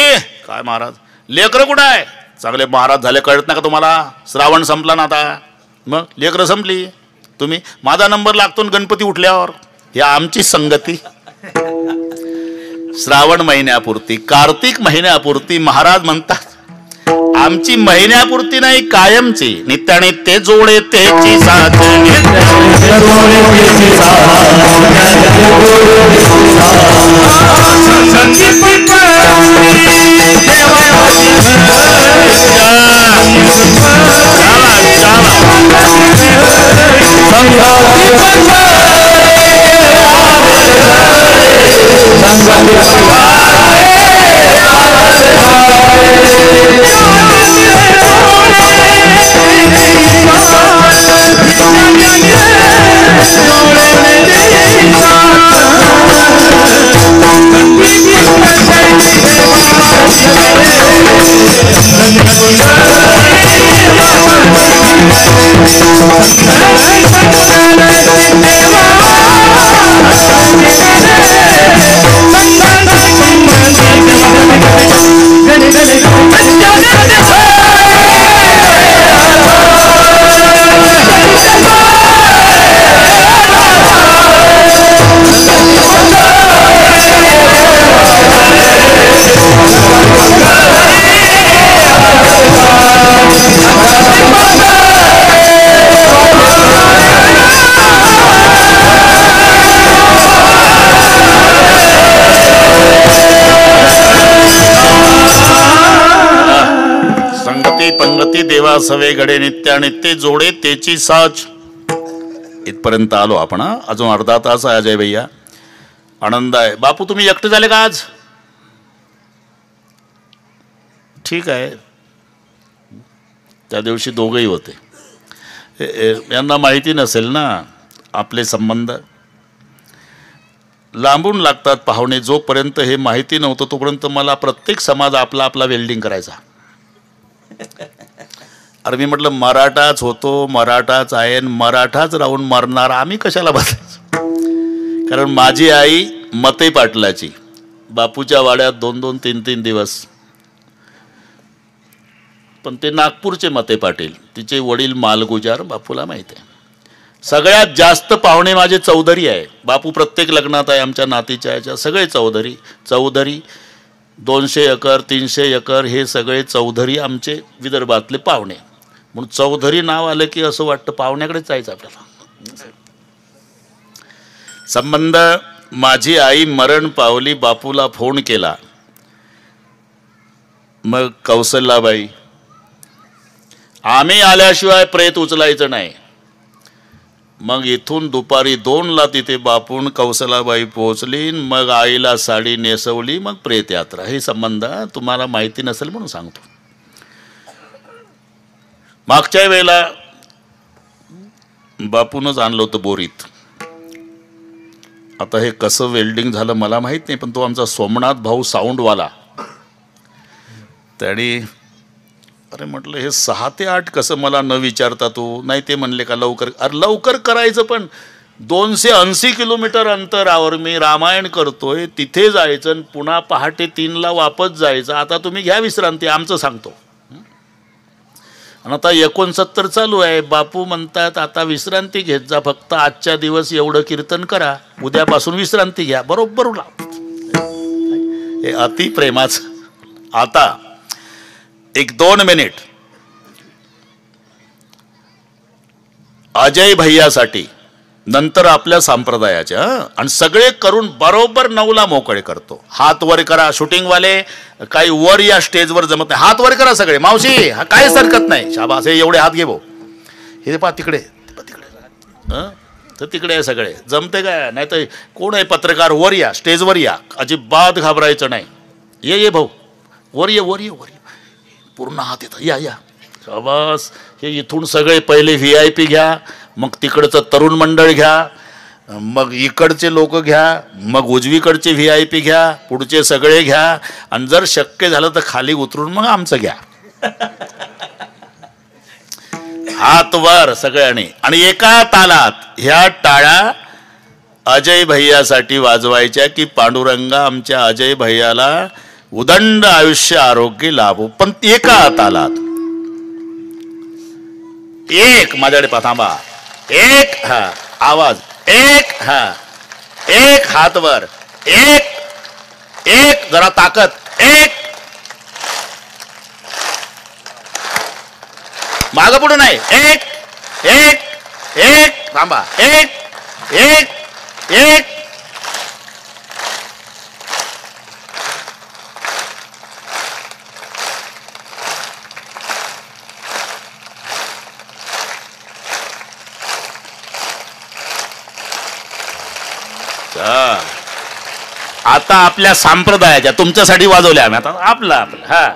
काय महाराज, लेकरं कुठं आहे? चांगले महाराज झाले कळत ना का तुम्हाला? श्रावण संपला ना आता, मग लेकरं संपली. तुम्ही माझा नंबर लागतो गणपती उठल्यावर. या आमची संगती. श्रावण महिन्यापुरती, कार्तिक महिन्यापुरती. महाराज म्हणतात आमची महिन्यापुरती नाही, कायमची. नित्यानित्य जोडे तेची साथ. पंगती देवा सवे गडे. नित्यानित्य जोडे तेची साच. इथपर्यंत आलो आपण. अजून अर्धा तास आहे अजय भैया. आनंद आहे. बापू तुम्ही एकटे झाले का आज? ठीक आहे. त्या दिवशी दोघंही होते. यांना माहिती नसेल ना आपले संबंध. लांबून लागतात पाहुणे. जोपर्यंत हे माहिती नव्हतं तोपर्यंत मला प्रत्येक समाज आपला आपला वेल्डिंग करायचा. अरे मी म्हटलं मराठाच होतो, मराठाच आहे, मराठाच राहून मरणार आम्ही कशाला बसायचं. कारण माझी आई मते पाटलाची. बापूच्या वाड्यात 2-2, 3-3 दिवस. पण ते नागपूरचे मते पाटील. तिचे वडील मालगुजार. बापूला माहिती आहे. सगळ्यात जास्त पाहुणे माझे चौधरी आहे. बापू प्रत्येक लग्नात आहे आमच्या नातीच्या याच्या. सगळे चौधरी. 200 एकर 300 एकर हे सगळे चौधरी आमचे विदर्भातले पाहुणे, म्हणून चौधरी नाव आलं की असं वाटतं पाहुण्याकडेच जायचं आपल्याला. संबंध, माझी आई मरण पावली, बापूला फोन केला. मग कौशल्याबाई, आम्ही आल्याशिवाय प्रेत उचलायचं नाही. मग इथून दुपारी 2ला तिथे बापून कौशलाबाई पोहोचली. मग आईला साडी नेसवली. मग प्रेत यात्रा. हे संबंध तुम्हाला माहिती नसेल म्हणून सांगतो. मागच्या वेळेला बापूनच आणलं होतं बोरीत. आता हे कसं वेल्डिंग झालं मला माहीत नाही, पण तो आमचा सोमनाथ भाऊ साऊंडवाला, त्याने अरे म्हटलं हे 6 ते 8 कसं मला न विचारता तू, नाही ते म्हणले का लवकर. अरे लवकर करायचं, पण 280 किलोमीटर अंतरावर मी रामायण करतोय, तिथे जायचं आणि पुन्हा पहाटे 3ला वापस जायचं. आता तुम्ही घ्या विश्रांती, आमचं सांगतो. आणि आता 69 चालू आहे. बापू म्हणतात आता विश्रांती घेत जा, फक्त आजच्या दिवस एवढं कीर्तन करा, उद्यापासून विश्रांती घ्या. बरोबर हे अति प्रेमाचं. आता 1-2 मिनिट अजय भैयासाठी, नंतर आपल्या संप्रदायाच्या, आणि सगळे करून बरोबर 9ला मोकळे करतो. हात वर करा शूटिंगवाले, काही वर या स्टेजवर जमत नाही, हात वर करा सगळे. मावशी हा काहीच हरकत नाही, शाबास, हे एवढे हात घे भाऊ. हे पा तिकडे तर तिकडे आहे सगळे, जमते काय. नाही तर कोण आहे पत्रकार, वर या स्टेजवर या, अजिबात घाबरायचं नाही. ये भाऊ वर ये, वर ये, वर ये, पूर्ण हात येतात, या या, शाबास. हे इथून सगळे पहिले VIP घ्या, मग तिकडचं तरुण मंडळ घ्या, मग इकडचे लोक घ्या, मग उजवीकडचे VIP घ्या, पुढचे सगळे घ्या, आणि जर शक्य झालं तर खाली उतरून मग आमचं घ्या. हात वर सगळ्यांनी, आणि एका तालात ह्या टाळ्या अजय भैयासाठी वाजवायच्या की पांडुरंगा आमच्या अजय भैयाला उदंड आयुष्य आरोग्य लाभो. पण एका तालात. एक, माझ्याकडे थांबा, एक, हा आवाज, एक, हा एक, हात वर, एक, एक, जरा ताकद, एक, माग पुढे नाही, एक, एक, एक, थांबा, एक, एक, एक. आता आपल्या संप्रदायाच्या, तुमच्यासाठी वाजवल्या आम्ही, आता आपला आपला. हा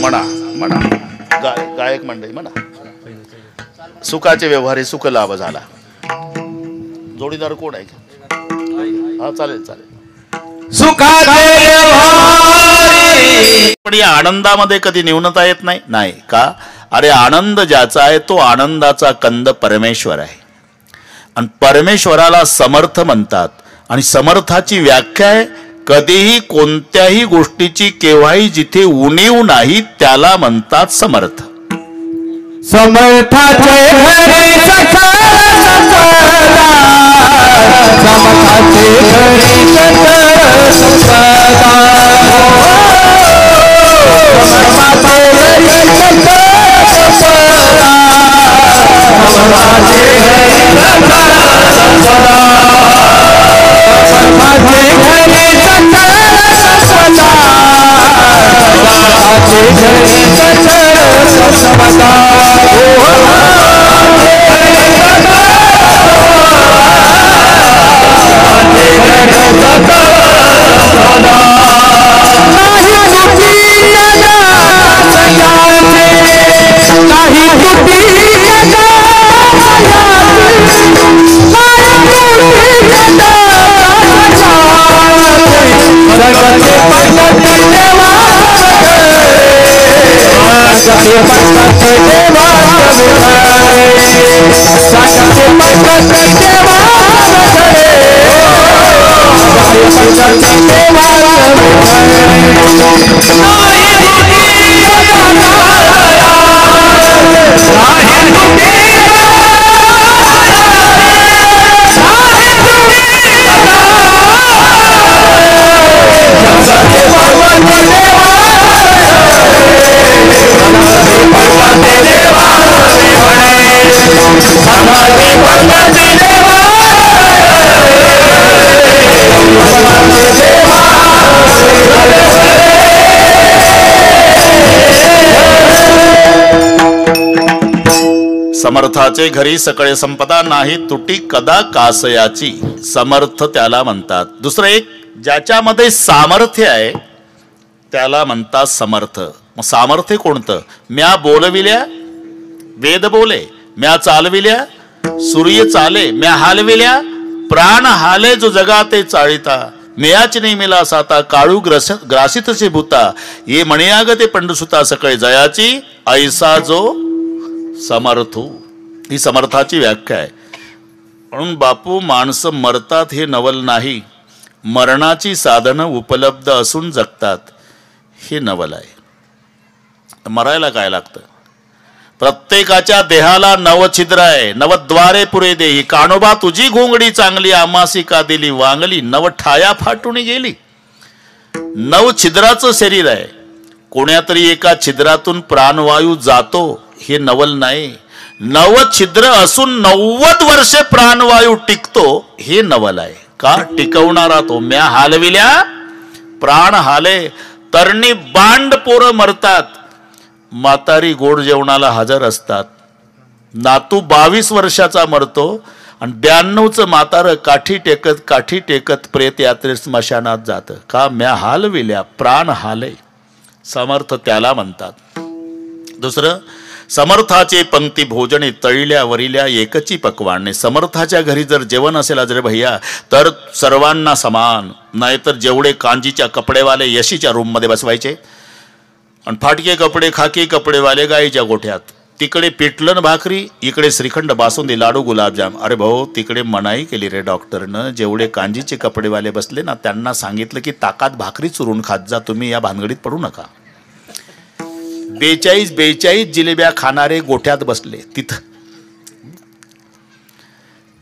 म्हणा म्हणा, गायक मंडळी म्हणा. सुखाचे व्यवहारी सुख लाभ झाला. जोडीदार कोण आहे? हा चालेल चालेल. सुखाचे व्यवहारी. पण या आनंदामध्ये कधी न्यूनता येत नाही. नाही का? अरे आनंद ज्याचा आहे तो आनंदाचा कंद परमेश्वर आहे, आणि परमेश्वराला समर्थ म्हणतात. आणि समर्थाची व्याख्या आहे कधीही कोणत्याही गोष्टीची केव्हाही जिथे उणीव नाही त्याला म्हणतात समर्थ. समर्थाचे घरी सकळ संपदा, समर्थाचे घरी सकळ संपदा, समर्थाचे घरी सकळ संपदा, समर्थाचे घरी सकळ संपदा, समर्थाचे घरी सकळ संपदा, समर्थाचे घरी सकळ संपदा. समर्थाचे घरी सकळे संपदा नाही तुटी कदा कासयाची, समर्थ त्याला म्हणतात. दुसरं एक, ज्याच्यामध्ये सामर्थ्य आहे त्याला म्हणतात समर्थ. मग सामर्थ्य कोणतं? म्या बोलविल्या वेद बोले, म्या चालविल्या सूर्य चाले, म्या हालविल्या प्राण हाले जो जगाते चाळिता, मेयाच नाही मिला साता काळू ग्रासितचे भूता, ये म्हणयाग ते पंडसुता सकळे जयाची, ऐसा जो समर्थो. ही समर्थाची व्याख्या आहे. म्हणून बापू, माणसं मरतात हे नवल नाही, मरणाची साधनं उपलब्ध असून जगतात हे नवल आहे. मरायला काय लागतं? प्रत्येकाच्या देहाला नवछिद्र आहे, नवद्वारे पुरे देही, कानोबा तुझी घोंगडी चांगली, आमासी का दिली वांगली, नव ठाया फाटून गेली. नवछिद्राचं शरीर आहे, कोण्यातरी एका छिद्रातून प्राणवायू जातो हे नवल नाही. नवछिद्र असून 90 वर्षे प्राणवायू टिकतो हे नवल आहे. का टिकवणारा तो. म्या हालविल्या प्राण हाले, तरणी बांड पोरं मरतात, म्हातारी गोड जेवणाला हजर असतात. नातू 22 वर्षाचा मरतो आणि 92चं म्हातारं काठी टेकत प्रेत यात्रेत स्मशानात जातं. का? म्या हालविल्या प्राण हाले. समर्थ त्याला म्हणतात. दुसरं, समर्थाचे पंक्ती भोजने तळिल्या वरिल्या एकची पकवाने. समर्थाच्या घरी जर जेवण असेल अजरे भैया तर सर्वांना समान, नाहीतर जेवढे कांजीच्या कपडेवाले यशीच्या रूममध्ये बसवायचे आणि फाटके कपडे खाकी कपडेवाले गाईच्या गोठ्यात. तिकडे पिठलं भाकरी, इकडे श्रीखंड बासुंदी लाडू गुलाबजाम. अरे भाऊ, तिकडे मनाई केली रे डॉक्टरनं. जेवढे कांजीचे कपडेवाले बसले ना त्यांना सांगितलं की ताकात भाकरी चुरून खात जा, तुम्ही या भानगडीत पडू नका. 42 जिलेब्या खाणारे गोठ्यात बसले तिथं.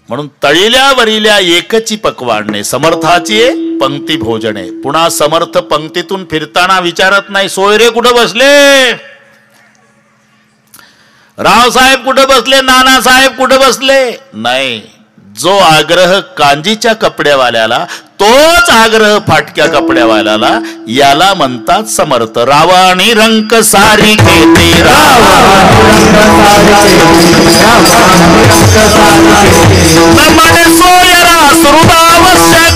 म्हणून तळिल्या वरिल्या एकची पकवाने, समर्थाची पंक्ती भोजने. पुन्हा समर्थ पंक्तीतून फिरताना विचारत नाही सोयरे कुठं बसले, रावसाहेब कुठं बसले, नानासाहेब कुठं बसले. नाही, जो आग्रह कांजीच्या कपड्यावाल्याला तोच आग्रह फाटक्या कपड्यावाल्याला, याला म्हणतात समर्थ. रावाणी रंक सारी केली, मन सोयरा सुहृदावश्यक,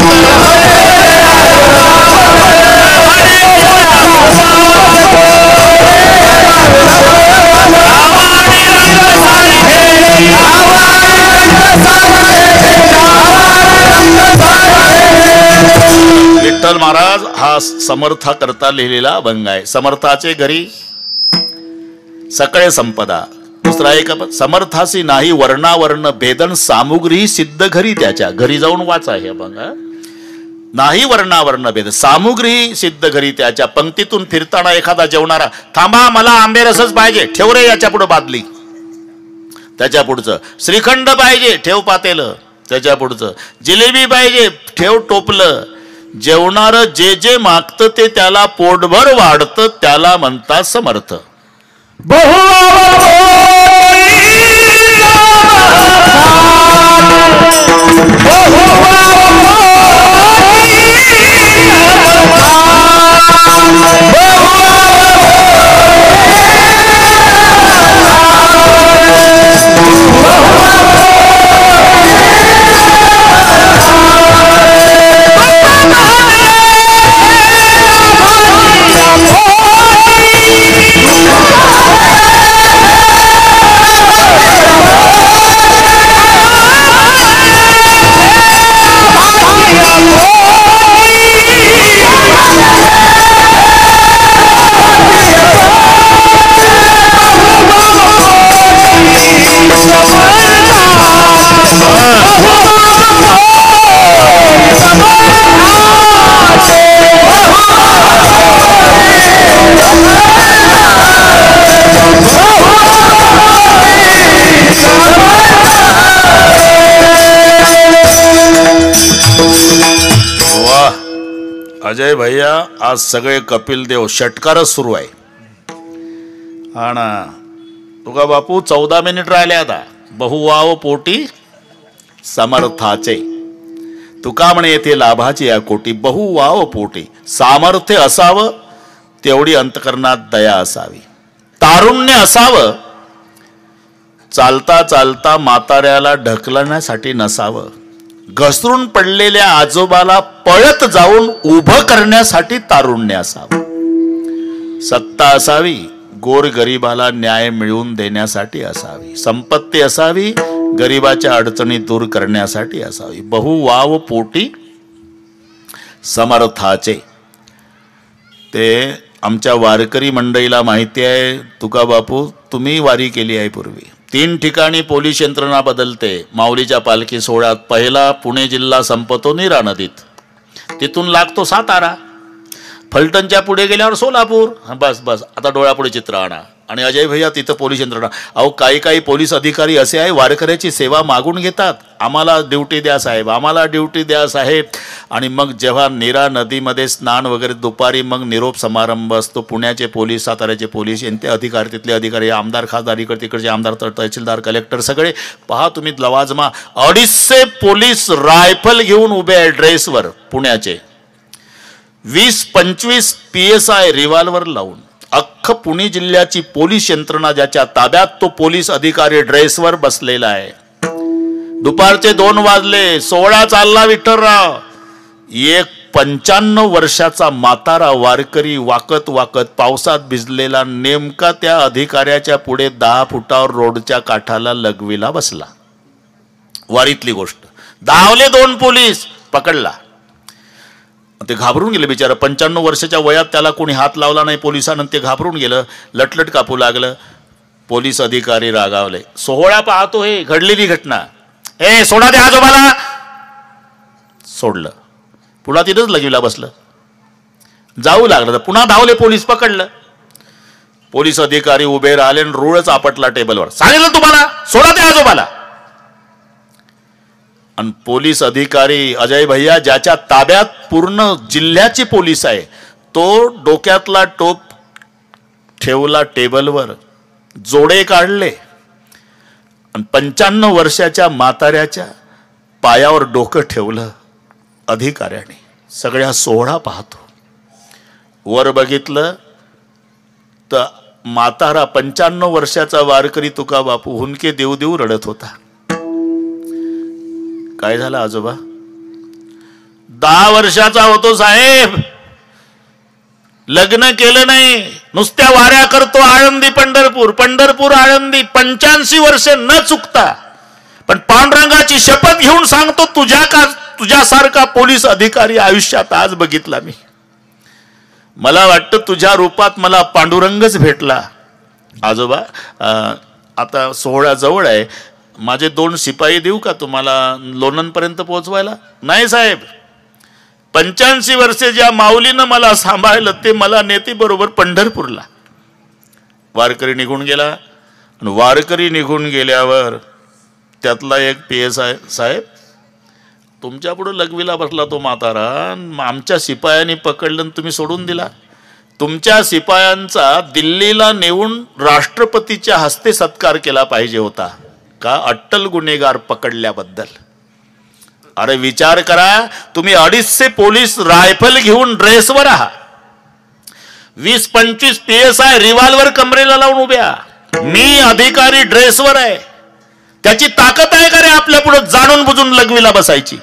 विठ्ठल महाराज हा समर्था करता लिहिलेला अभंग आहे. समर्थाचे घरी सकळे संपदा. दुसरा एक, समर्थासी नाही वर्णावर्ण भेदन, सामुग्री सिद्ध घरी त्याच्या. घरी जाऊन वाचा हे अभंग. नाही वर्णावर्ण भेद, सामुग्री सिद्ध घरी त्याच्या. पंक्तीतून फिरताना एखादा जेवणारा, थांबा मला आंबे रसच पाहिजे, ठेव रे याच्या पुढे बादली. त्याच्या पुढचं श्रीखंड पाहिजे, ठेव पातेलं. त्याच्या पुढचं जिलेबी पाहिजे, ठेव टोपलं. जेवणार जे जे मागतं ते त्याला पोटभर वाढतं, त्याला म्हणतात समर्थ. भैया आज सगळे कपिल देव षटकारच सुरू आहे. हा ना तुका बापू 14 मिनिट राहिले आता. बहुवाव पोटी समर्थाचे तुका म्हणे येथे लाभाची या कोटी. बहुवाव पोटी सामर्थ्य असावं तेवढी अंतकरणात दया असावी. तारुण्य असावं चालता चालता म्हाताऱ्याला ढकलण्यासाठी नसावं. घसरून पडलेल्या आजोबाला पळत जाऊन उभं करण्यासाठी तारुण्य असावं. सत्ता असावी गोरगरिबाला न्याय मिळवून देण्यासाठी असावी. संपत्ती असावी गरिबाच्या अडचणी दूर करण्यासाठी असावी. बहुवाव पोटी समर्थाचे. ते आमच्या वारकरी मंडळीला माहिती आहे. तुका बापू तुम्ही वारी केली आहे पूर्वी. 3 ठिकाणी पोलीस यंत्रणा बदलते माऊलीच्या पालखी सोहळ्यात. पहिला पुणे जिल्हा संपतो नीरा नदीत, तिथून लागतो सातारा, फलटणच्या पुढे गेल्यावर सोलापूर. बस बस आता डोळ्यापुढे चित्र आणा. आणि अजय भैया तिथं पोलीस यंत्रणा. अहो काही पोलीस अधिकारी असे आहे वारकऱ्याची सेवा मागून घेतात. आम्हाला ड्युटी द्या साहेब, आम्हाला ड्युटी द्या साहेब. आणि मग जेव्हा नीरा नदीमध्ये स्नान वगैरे दुपारी मग निरोप समारंभ असतो. पुण्याचे पोलीस साताऱ्याचे पोलीस यांचे अधिकारी तिथले अधिकारी आमदार खासदार इकडे तिकडचे आमदार तहसीलदार कलेक्टर सगळे पहा तुम्ही लवाजमा 250 पोलीस रायफल घेऊन उभे आहे ड्रेसवर पुण्याचे. 20-25 PSI रिव्हॉल्वर लावून अख्ख पुणे जिल्ह्याची पोलीस यंत्रणा ज्याच्या ताब्यात तो पोलीस अधिकारी ड्रेसवर बसलेला आहे. दुपारचे 2 वाजले. सोहळा चालला विठ्ठलराव. एक 95 वर्षाचा म्हातारा वारकरी वाकत वाकत पावसात भिजलेला नेमका त्या अधिकाऱ्याच्या पुढे 10 फुटावर रोडच्या काठाला लगवीला बसला. वारीतली गोष्ट. धावले 2 पोलीस पकडला. ते घाबरून गेले बिचारा. 95 वर्षाच्या वयात त्याला कोणी हात लावला नाही पोलिसांना. ते घाबरून गेलं. लटलट कापू लागलं. पोलीस अधिकारी रागावले. सोहळा पाहतो हे घडलेली घटना. ए सोडा द्या आजोबाला. सोडलं. पुन्हा तिथंच लगीला बसलं. जाऊ लागलं. पुन्हा धावले पोलीस पकडलं. पोलीस अधिकारी उभे राहिले आणि रूळच आपटला टेबलवर. सांगितलं तुम्हाला सोडा द्या आजोबाला. आणि पोलीस अधिकारी अजय भैया ज्याच्या ताब्यात पूर्ण जिल्ह्याचे पोलीस आहे तो डोक्यातला टोप ठेवला टेबलवर. जोडे काढले आणि 95 वर्षाच्या म्हाताऱ्याच्या पायावर डोकं ठेवलं अधिकाऱ्याने. सगळ्या सोहळा पाहतो. वर बघितलं तर म्हातारा 95 वर्षाचा वारकरी तुका बापू हुंदके देऊ देऊ रडत होता. काय झालं आजोबा? 10 वर्षाचा होतो साहेब, लग्न केलं नाही, नुसत्या वाऱ्या करतो आळंदी पंढरपूर पंढरपूर आळंदी. 85 वर्ष न चुकता. पण पांडुरंगाची शपथ घेऊन सांगतो तुझ्यासारखा पोलीस अधिकारी आयुष्यात आज बघितला मी. मला वाटतं तुझ्या रूपात मला पांडुरंगच भेटला. आजोबा आता सोहळा जवळ आहे, माझे 2 शिपाई देऊ का तुम्हाला लोणंदपर्यंत पोहोचवायला? नाही साहेब, 85 वर्षे ज्या माऊलीनं मला सांभाळलं ते मला नेते बरोबर पंढरपूरला. वारकरी निघून गेला. आणि वारकरी निघून गेल्यावर त्यातला एक PSI साहेब तुमच्या पुढे लगवीला बसला तो म्हातारा. आमच्या शिपायांनी पकडलं आणि तुम्ही सोडून दिला. तुमच्या शिपायांचा दिल्लीला नेऊन राष्ट्रपतीच्या हस्ते सत्कार केला पाहिजे होता का अट्टल गुन्हेगार पकडल्याबद्दल. अरे विचार करा, तुम्ही 250 पोलीस रायफल घेऊन ड्रेसवर आहात. 20-25 PSI रिव्हॉल्वर कमरेला लावून उभ्या. मी अधिकारी ड्रेसवर आहे. त्याची ताकद आहे का रे आपल्या पुढे जाणून बुजून लगवीला बसायची?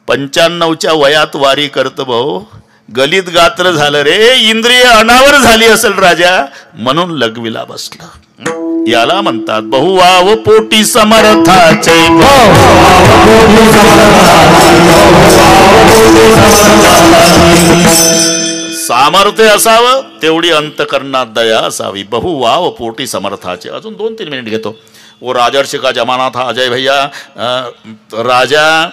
95च्या वयात वारी करत भाऊ. गलित गात्र झालं रे, इंद्रिय अनावर झाली असेल राजा, म्हणून लगवीला बसलं. याला म्हणतात बहुवाव पोटी समर्थाचे. सामर्थ्य असावं तेवढी अंतकरणात दया असावी. बहुवाव पोटी समर्थाचे. अजून 2-3 मिनिट घेतो. वो राजर्षि का जमाना था अजय भैया. राजा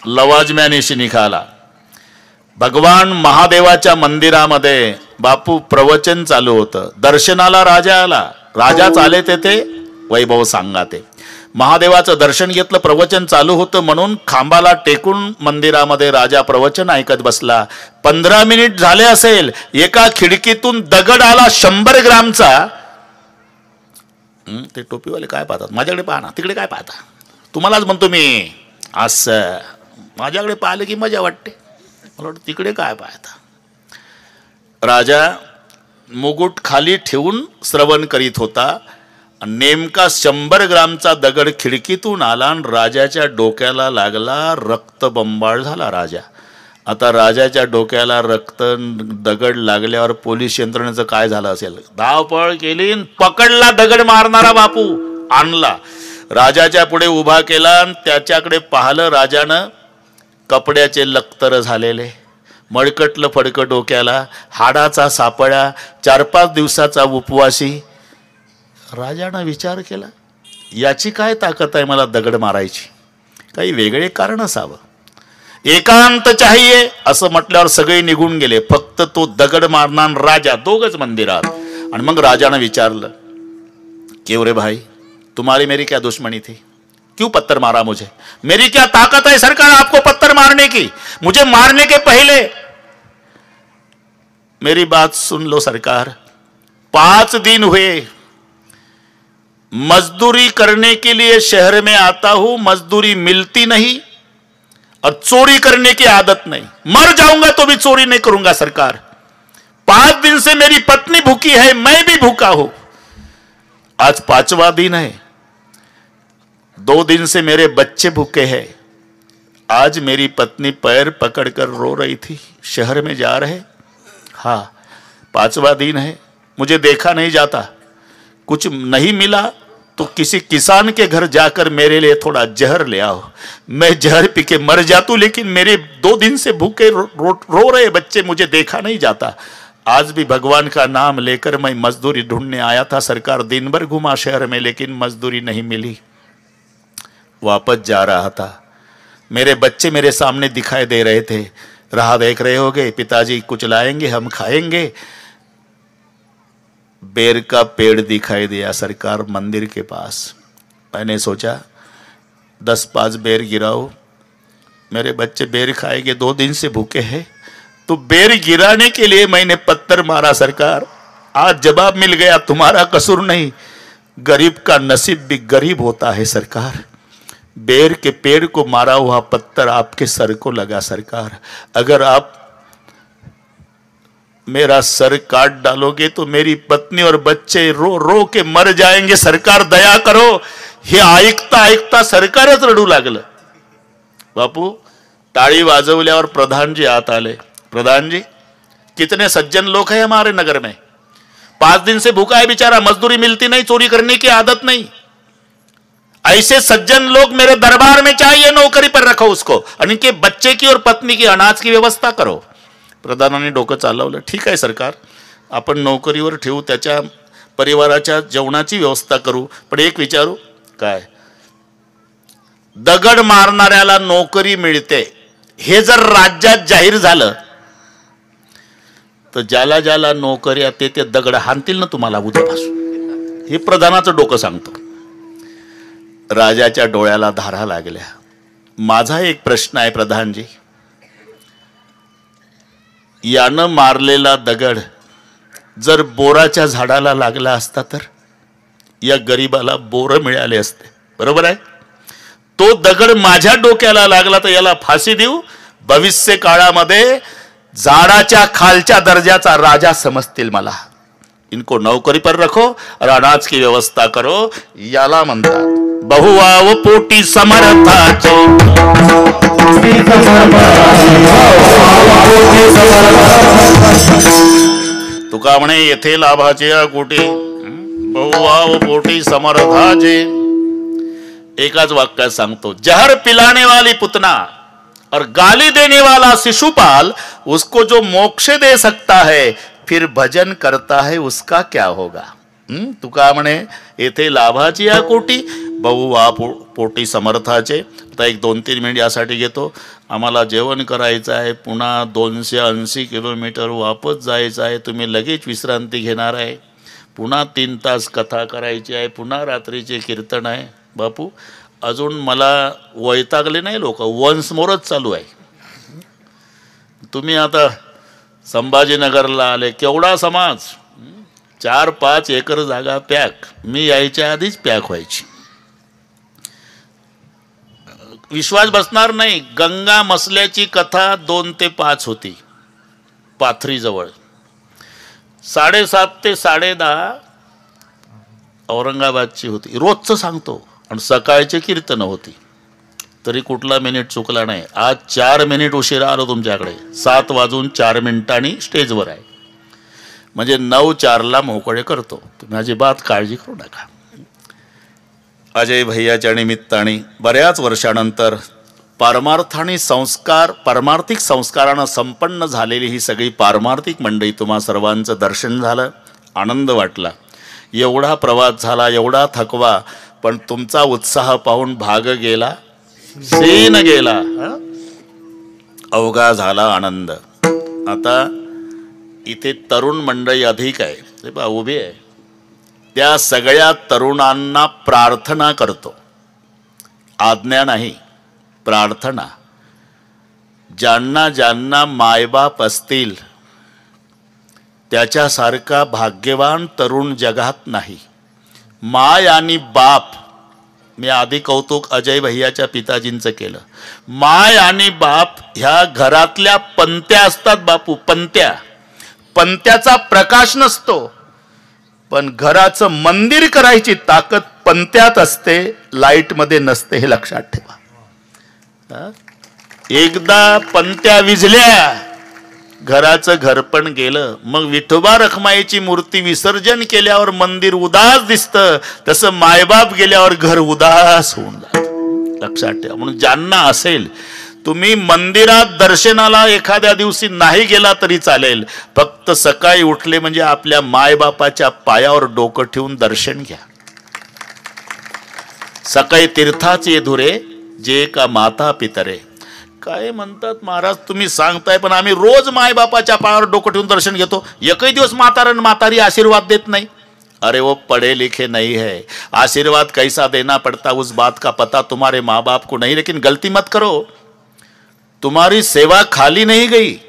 लवाजम्यानिशी निघाला. भगवान महादेवाच्या मंदिरामध्ये बापू प्रवचन चालू होतं. दर्शनाला राजा आला. राजा चाले तेथे वैभव सांगाते. महादेवाचं दर्शन घेतलं, प्रवचन चालू होतं म्हणून खांबाला टेकून मंदिरामध्ये राजा प्रवचन ऐकत बसला. 15 मिनिट झाले असेल, एका खिडकीतून दगड आला 100 ग्रामचा. ते टोपीवाले काय पाहतात, माझ्याकडे पाहा ना, तिकडे काय पाहता, तुम्हालाच म्हणतो मी. असं माझ्याकडे पाहिलं की मजा वाटते, मला वाटतं तिकडे काय पाहता. राजा मुकुट खाली ठेवून श्रवण करीत होता. नेमका 100 ग्रामचा दगड खिडकीतून आला आणि राजाच्या डोक्याला लागला. रक्तबंबाळ झाला राजा. आता राजाच्या डोक्याला रक्त दगड लागल्यावर पोलीस यंत्रणेचं काय झालं असेल. धावपळ केली, पकडला दगड मारणारा बापू, आणला राजाच्या पुढे उभा केला आणि त्याच्याकडे पाहिलं. राजानं कपड्याचे लक्तर झालेले, मळकटलं फडकं डोक्याला, हाडाचा सापळा, 4-5 दिवसाचा उपवासी. राजानं विचार केला, याची काय ताकद आहे मला दगड मारायची, काही वेगळे कारण असावं. एकांत चाहिए असं म्हटल्यावर सगळे निघून गेले, फक्त तो दगड मारणार राजा दोघच मंदिरात. आणि मग राजानं विचारलं, क्यों रे भाई, तुम्हारी मेरी क्या दुश्मनी थी, क्यों पत्थर मारा मुझे, मेरी क्या ताकत है सरकार आपको पत्थर मारने की, मुझे मारने के पहले मेरी बात सुन लो सरकार. 5 दिन हुए मजदूरी करने के लिए शहर में आता हूं, मजदूरी मिलती नहीं और चोरी करने की आदत नहीं, मर जाऊंगा तो भी चोरी नहीं करूंगा सरकार. 5 दिन से मेरी पत्नी भूखी है, मैं भी भूखा हूं, आज 5वां दिन है. 2 दिन से मेरे बच्चे भूखे हैं, आज मेरी पत्नी पैर पकड़कर रो रही थी, शहर में जा रहे. हाँ 5वां दिन है, मुझे देखा नहीं जाता, कुछ नहीं मिला तो किसी किसान के घर जाकर मेरे लिए थोड़ा जहर ले आओ, मैं जहर पी के मर जातू, लेकिन मेरे 2 दिन से भूखे रो रहे बच्चे, मुझे देखा नहीं जाता. आज भी भगवान का नाम लेकर मैं मजदूरी ढूंढने आया था सरकार, दिन भर घुमा शहर में लेकिन मजदूरी नहीं मिली. वापस जा रहा था, मेरे बच्चे मेरे सामने दिखाई दे रहे थे, राह देख रहे होगे, पिताजी कुछ लाएंगे हम खाएंगे. बेर का पेड़ दिखाई दिया सरकार मंदिर के पास. मैंने सोचा 10-5 बेर गिराओ, मेरे बच्चे बेर खाएंगे, 2 दिन से भूखे हैं. तो बेर गिराने के लिए मैंने पत्थर मारा सरकार, आज जवाब मिल गया, तुम्हारा कसूर नहीं, गरीब का नसीब भी गरीब होता है सरकार. बेर के पेड़ को मारा हुआ पत्थर आपके सर को लगा सरकार, अगर आप मेरा सर काट डालोगे तो मेरी पत्नी और बच्चे रो रो के मर जाएंगे सरकार, दया करो. हे ऐकता ऐकता सरकारच रडू लागलं. बापू टाळी वाजवल्यावर प्रधान जी आत आले. प्रधान जी, कितने सज्जन लोग हैं हमारे नगर में, 5 दिन से भूखा है बेचारा, मजदूरी मिलती नहीं, चोरी करने की आदत नहीं, ऐसे सज्जन लोग मेरे दरबार में चाहिए, नौकरी पर रखो उसको, और इनके बच्चे की और पत्नी की अनाज की व्यवस्था करो. प्रधानाने डोकं चालवलं. ठीक आहे सरकार, आपण नोकरीवर ठेवू, त्याच्या परिवाराच्या जेवणाची व्यवस्था करू, पण एक विचारू, काय दगड मारणाऱ्याला नोकरी मिळते हे जर राज्यात जाहीर झालं तर ज्याला ज्याला नोकरी आहे ते दगड हाणतील ना तुम्हाला उद्यापासून. हे प्रधानाचं डोकं सांगतो. राजाच्या डोळ्याला धारा लागल्या. माझा एक प्रश्न आहे प्रधानजी, यानं मारलेला दगड जर बोराच्या झाडाला लागला असता तर या गरीबाला बोर मिळाले असते, बरोबर आहे. तो दगड माझ्या डोक्याला लागला तर याला फाशी देऊ, भविष्य काळामध्ये झाडाच्या खालच्या दर्जाचा राजा समजतील मला. इनको नौकरी पर रखो और अनाज की व्यवस्था करो, याला म्हणतात बहुवाव पोटी समर्थाचे. तुका म्हणे येथे लाभाचे कोटी, बहुवाव पोटी समर्थाचे. एकाच वाक्यात सांगतो, जहर पिलाने वाली पुतना और गाली देने वाला शिशुपाल, उसको जो मोक्ष दे सकता है फिर भजन करता है उसका क्या होगा. तुका म्हणे येथे लाभाची या कोटी, बहुवा पोटी समर्थाचे. आता एक 2-3 मिनिट यासाठी घेतो. आम्हाला जेवण करायचं आहे, पुन्हा 280 किलोमीटर वापस जायचं आहे. तुम्ही लगेच विश्रांती घेणार आहे, पुन्हा 3 तास कथा करायची आहे, पुन्हा रात्रीचे कीर्तन आहे. बापू अजून मला वैतागले नाही लोक, वन्स मोरच चालू आहे. तुम्ही आता संभाजीनगरला आले, केवढा समाज, 4-5 एकर जागा पॅक, मी यायच्या आधीच पॅक व्हायची. विश्वास बसणार नाही, गंगा मसल्याची कथा 2 ते 5 होती पाथरीजवळ, 7:30 ते 10:30 औरंगाबादची होती, रोजचं सांगतो. आणि सकाळची कीर्तनं होती, तरी कुठला मिनिट चुकला नाही. आज 4 मिनिट उशिरा आलो तुमच्याकडे, 7:04 स्टेजवर आहे, म्हणजे 9:04 मोकळे करतो. तुम्ही अजिबात काळजी करू नका. अजय भैयाच्या निमित्ताने बऱ्याच वर्षानंतर पारमार्थिक संस्कारानं संपन्न झालेली ही सगळी पारमार्थिक मंडळी तुम्हा सर्वांचं दर्शन झालं, आनंद वाटला. एवढा प्रवास झाला, एवढा थकवा, पण तुमचा उत्साह पाहून भाग गेला, सेन गेला, अवघा झाला आनंद. आता इथे तरुण मंडळी अधिक आहे, ते पहा उभे आहे, त्या सगळ्या तरुणांना प्रार्थना करतो, आज्ञा नाही, प्रार्थना. ज्यांना ज्यांना मायबाप असतील त्याच्यासारखा भाग्यवान तरुण जगात नाही. माय आणि बाप, मी आधी कौतुक अजय भैयाच्या पिताजींचं केलं. माय आणि बाप ह्या घरातल्या पंत्या असतात बापू, पंत्याचा प्रकाश नसतो, पण घराचं मंदिर करायची ताकद पंत्यात असते, लाईट मध्ये नसते, हे लक्षात ठेवा. एकदा पंत्या विझल्या, घराचं घरपण गेलं. मग विठोबा रखमाईची मूर्ती विसर्जन केल्यावर मंदिर उदास दिसतं, तसं मायबाप गेल्यावर घर उदास होऊन जातं, लक्षात ठेवा. म्हणून ज्यांना असेल, तुम्ही मंदिरात दर्शनाला एखाद्या दिवशी नाही गेला तरी चालेल, फक्त सकाळी उठले म्हणजे आपल्या मायबापाच्या पायावर डोकं ठेवून दर्शन घ्या. सकाळी तीर्थाचे धुरे जे का माता पितरे. काय म्हणतात महाराज, तुम्ही सांगताय पण आम्ही रोज मायबापाच्या पायावर डोकं ठेवून दर्शन घेतो, एकही दिवस म्हातारी आशीर्वाद देत नाही. अरे वो पढ़े लिखे नहीं है, आशीर्वाद कैसा देना पड़ता उस बात का पता तुम्हारे माँ बाप को नहीं. लेकिन गलती मत करो, तुम्हारी सेवा खाली नहीं गई.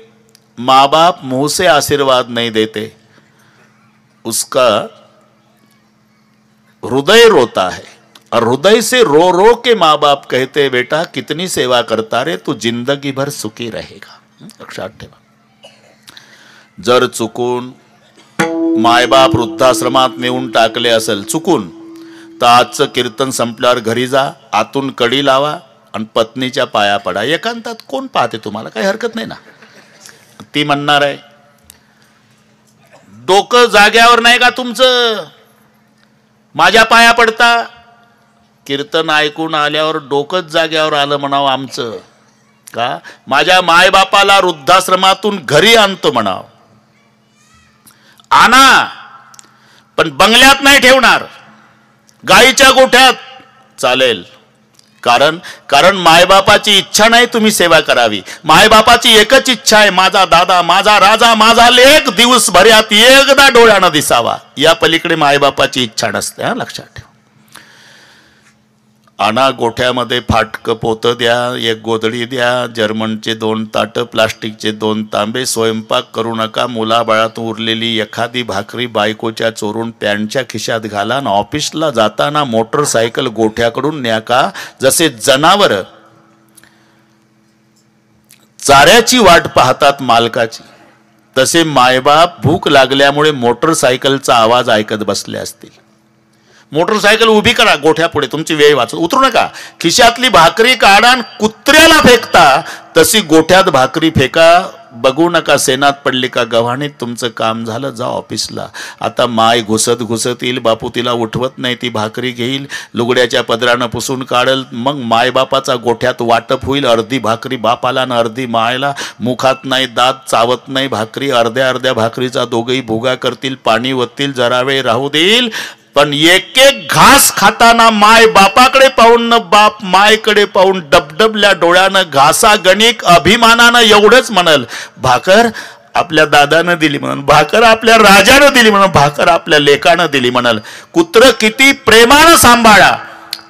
माँ बाप मुंह से आशीर्वाद नहीं देते, उसका हृदय रोता है, और हृदय से रो रो के माँ बाप कहते बेटा कितनी सेवा करता रे, तू जिंदगी भर सुखी रहेगा. लक्षात ठेवा. जर चुकून मायबाप वृद्धाश्रमात नेऊन टाकले असेल चुकून, तर आजचं कीर्तन संपल्यावर घरी जा, आतून कडी लावा आणि पत्नीच्या पाया पडा. एकांतात कोण पाहते तुम्हाला, काही हरकत नाही ना. ती म्हणणार आहे डोकं जाग्यावर नाही का तुमचं, माझ्या पाया पडता. कीर्तन ऐकून आल्यावर डोकंच जाग्यावर आलं म्हणावं आमचं का. माझ्या मायबापाला वृद्धाश्रमातून घरी आणतो म्हणावं, आणा, पण बंगल्यात नाही ठेवणार, गाईच्या गोठ्यात चालेल. कारण मायबापाची इच्छा नाही तुम्ही सेवा करावी. मायबापाची एकच इच्छा आहे, माझा दादा, माझा राजा, माझा लेक दिवसभरात एकदा डोळ्यानं दिसावा. या पलीकडे मायबापाची इच्छा नसते, हा लक्षात ठेवा. आणा, गोठ्यामध्ये फाटकं पोतं द्या, एक गोधडी द्या, जर्मनचे 2 ताटं, प्लास्टिकचे 2 तांबे. स्वयंपाक करू नका, मुलाबाळातून उरलेली एखादी भाकरी बायकोच्या चोरून पॅन्टच्या खिशात घाला. आणि ऑफिसला जाताना मोटरसायकल गोठ्याकडून न्या का. जसे जनावर चाऱ्याची वाट पाहतात मालकाची, तसे मायबाप भूक लागल्यामुळे मोटरसायकलचा आवाज ऐकत बसले असतील. मोटरसायकल उभी करा गोठ्यापुढे, तुमची वेळ वाचत, उतरू नका. खिशातली भाकरी काढा, कुत्र्याला फेकता तशी गोठ्यात भाकरी फेका. बघू नका सेनात पडली का गव्हाणीत, तुमचं काम झालं, जा ऑफिसला. आता माय घुसत येईल, बापू तिला उठवत नाही, ती भाकरी घेईल, लुगड्याच्या पदरानं पुसून काढल. मग मायबापाचा गोठ्यात वाटप होईल. अर्धी भाकरी बापाला ना अर्धी मायला. मुखात नाही दात, चावत नाही भाकरी. अर्ध्या भाकरीचा दोघंही भुगा करतील, पाणी वतील, जरा वेळ राहू देईल. पण एक एक घास खाताना माय बापाकडे पाहून न बाप मायकडे पाहून डबडबल्या डोळ्यानं घासा गणिक अभिमानानं एवढंच म्हणल, भाकर आपल्या दादानं दिली म्हणून, भाकर आपल्या राजानं दिली म्हणून, भाकर आपल्या लेकानं दिली म्हणल. कुत्र किती प्रेमानं सांभाळा,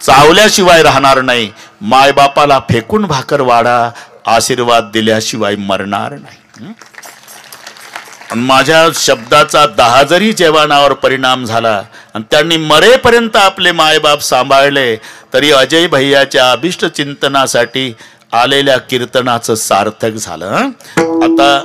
चावल्याशिवाय राहणार नाही, मायबापाला फेकून भाकर वाढा, आशीर्वाद दिल्याशिवाय मरणार नाही. माझ्या शब्दाचा 10 जरी जवानावर परिणाम झाला आणि त्यांनी मरेपर्यंत आपले मायबाप सांभाळले तरी अजय भैयाच्या अभिष्ट चिंतनासाठी आलेल्या कीर्तनाचं सार्थक झालं. आता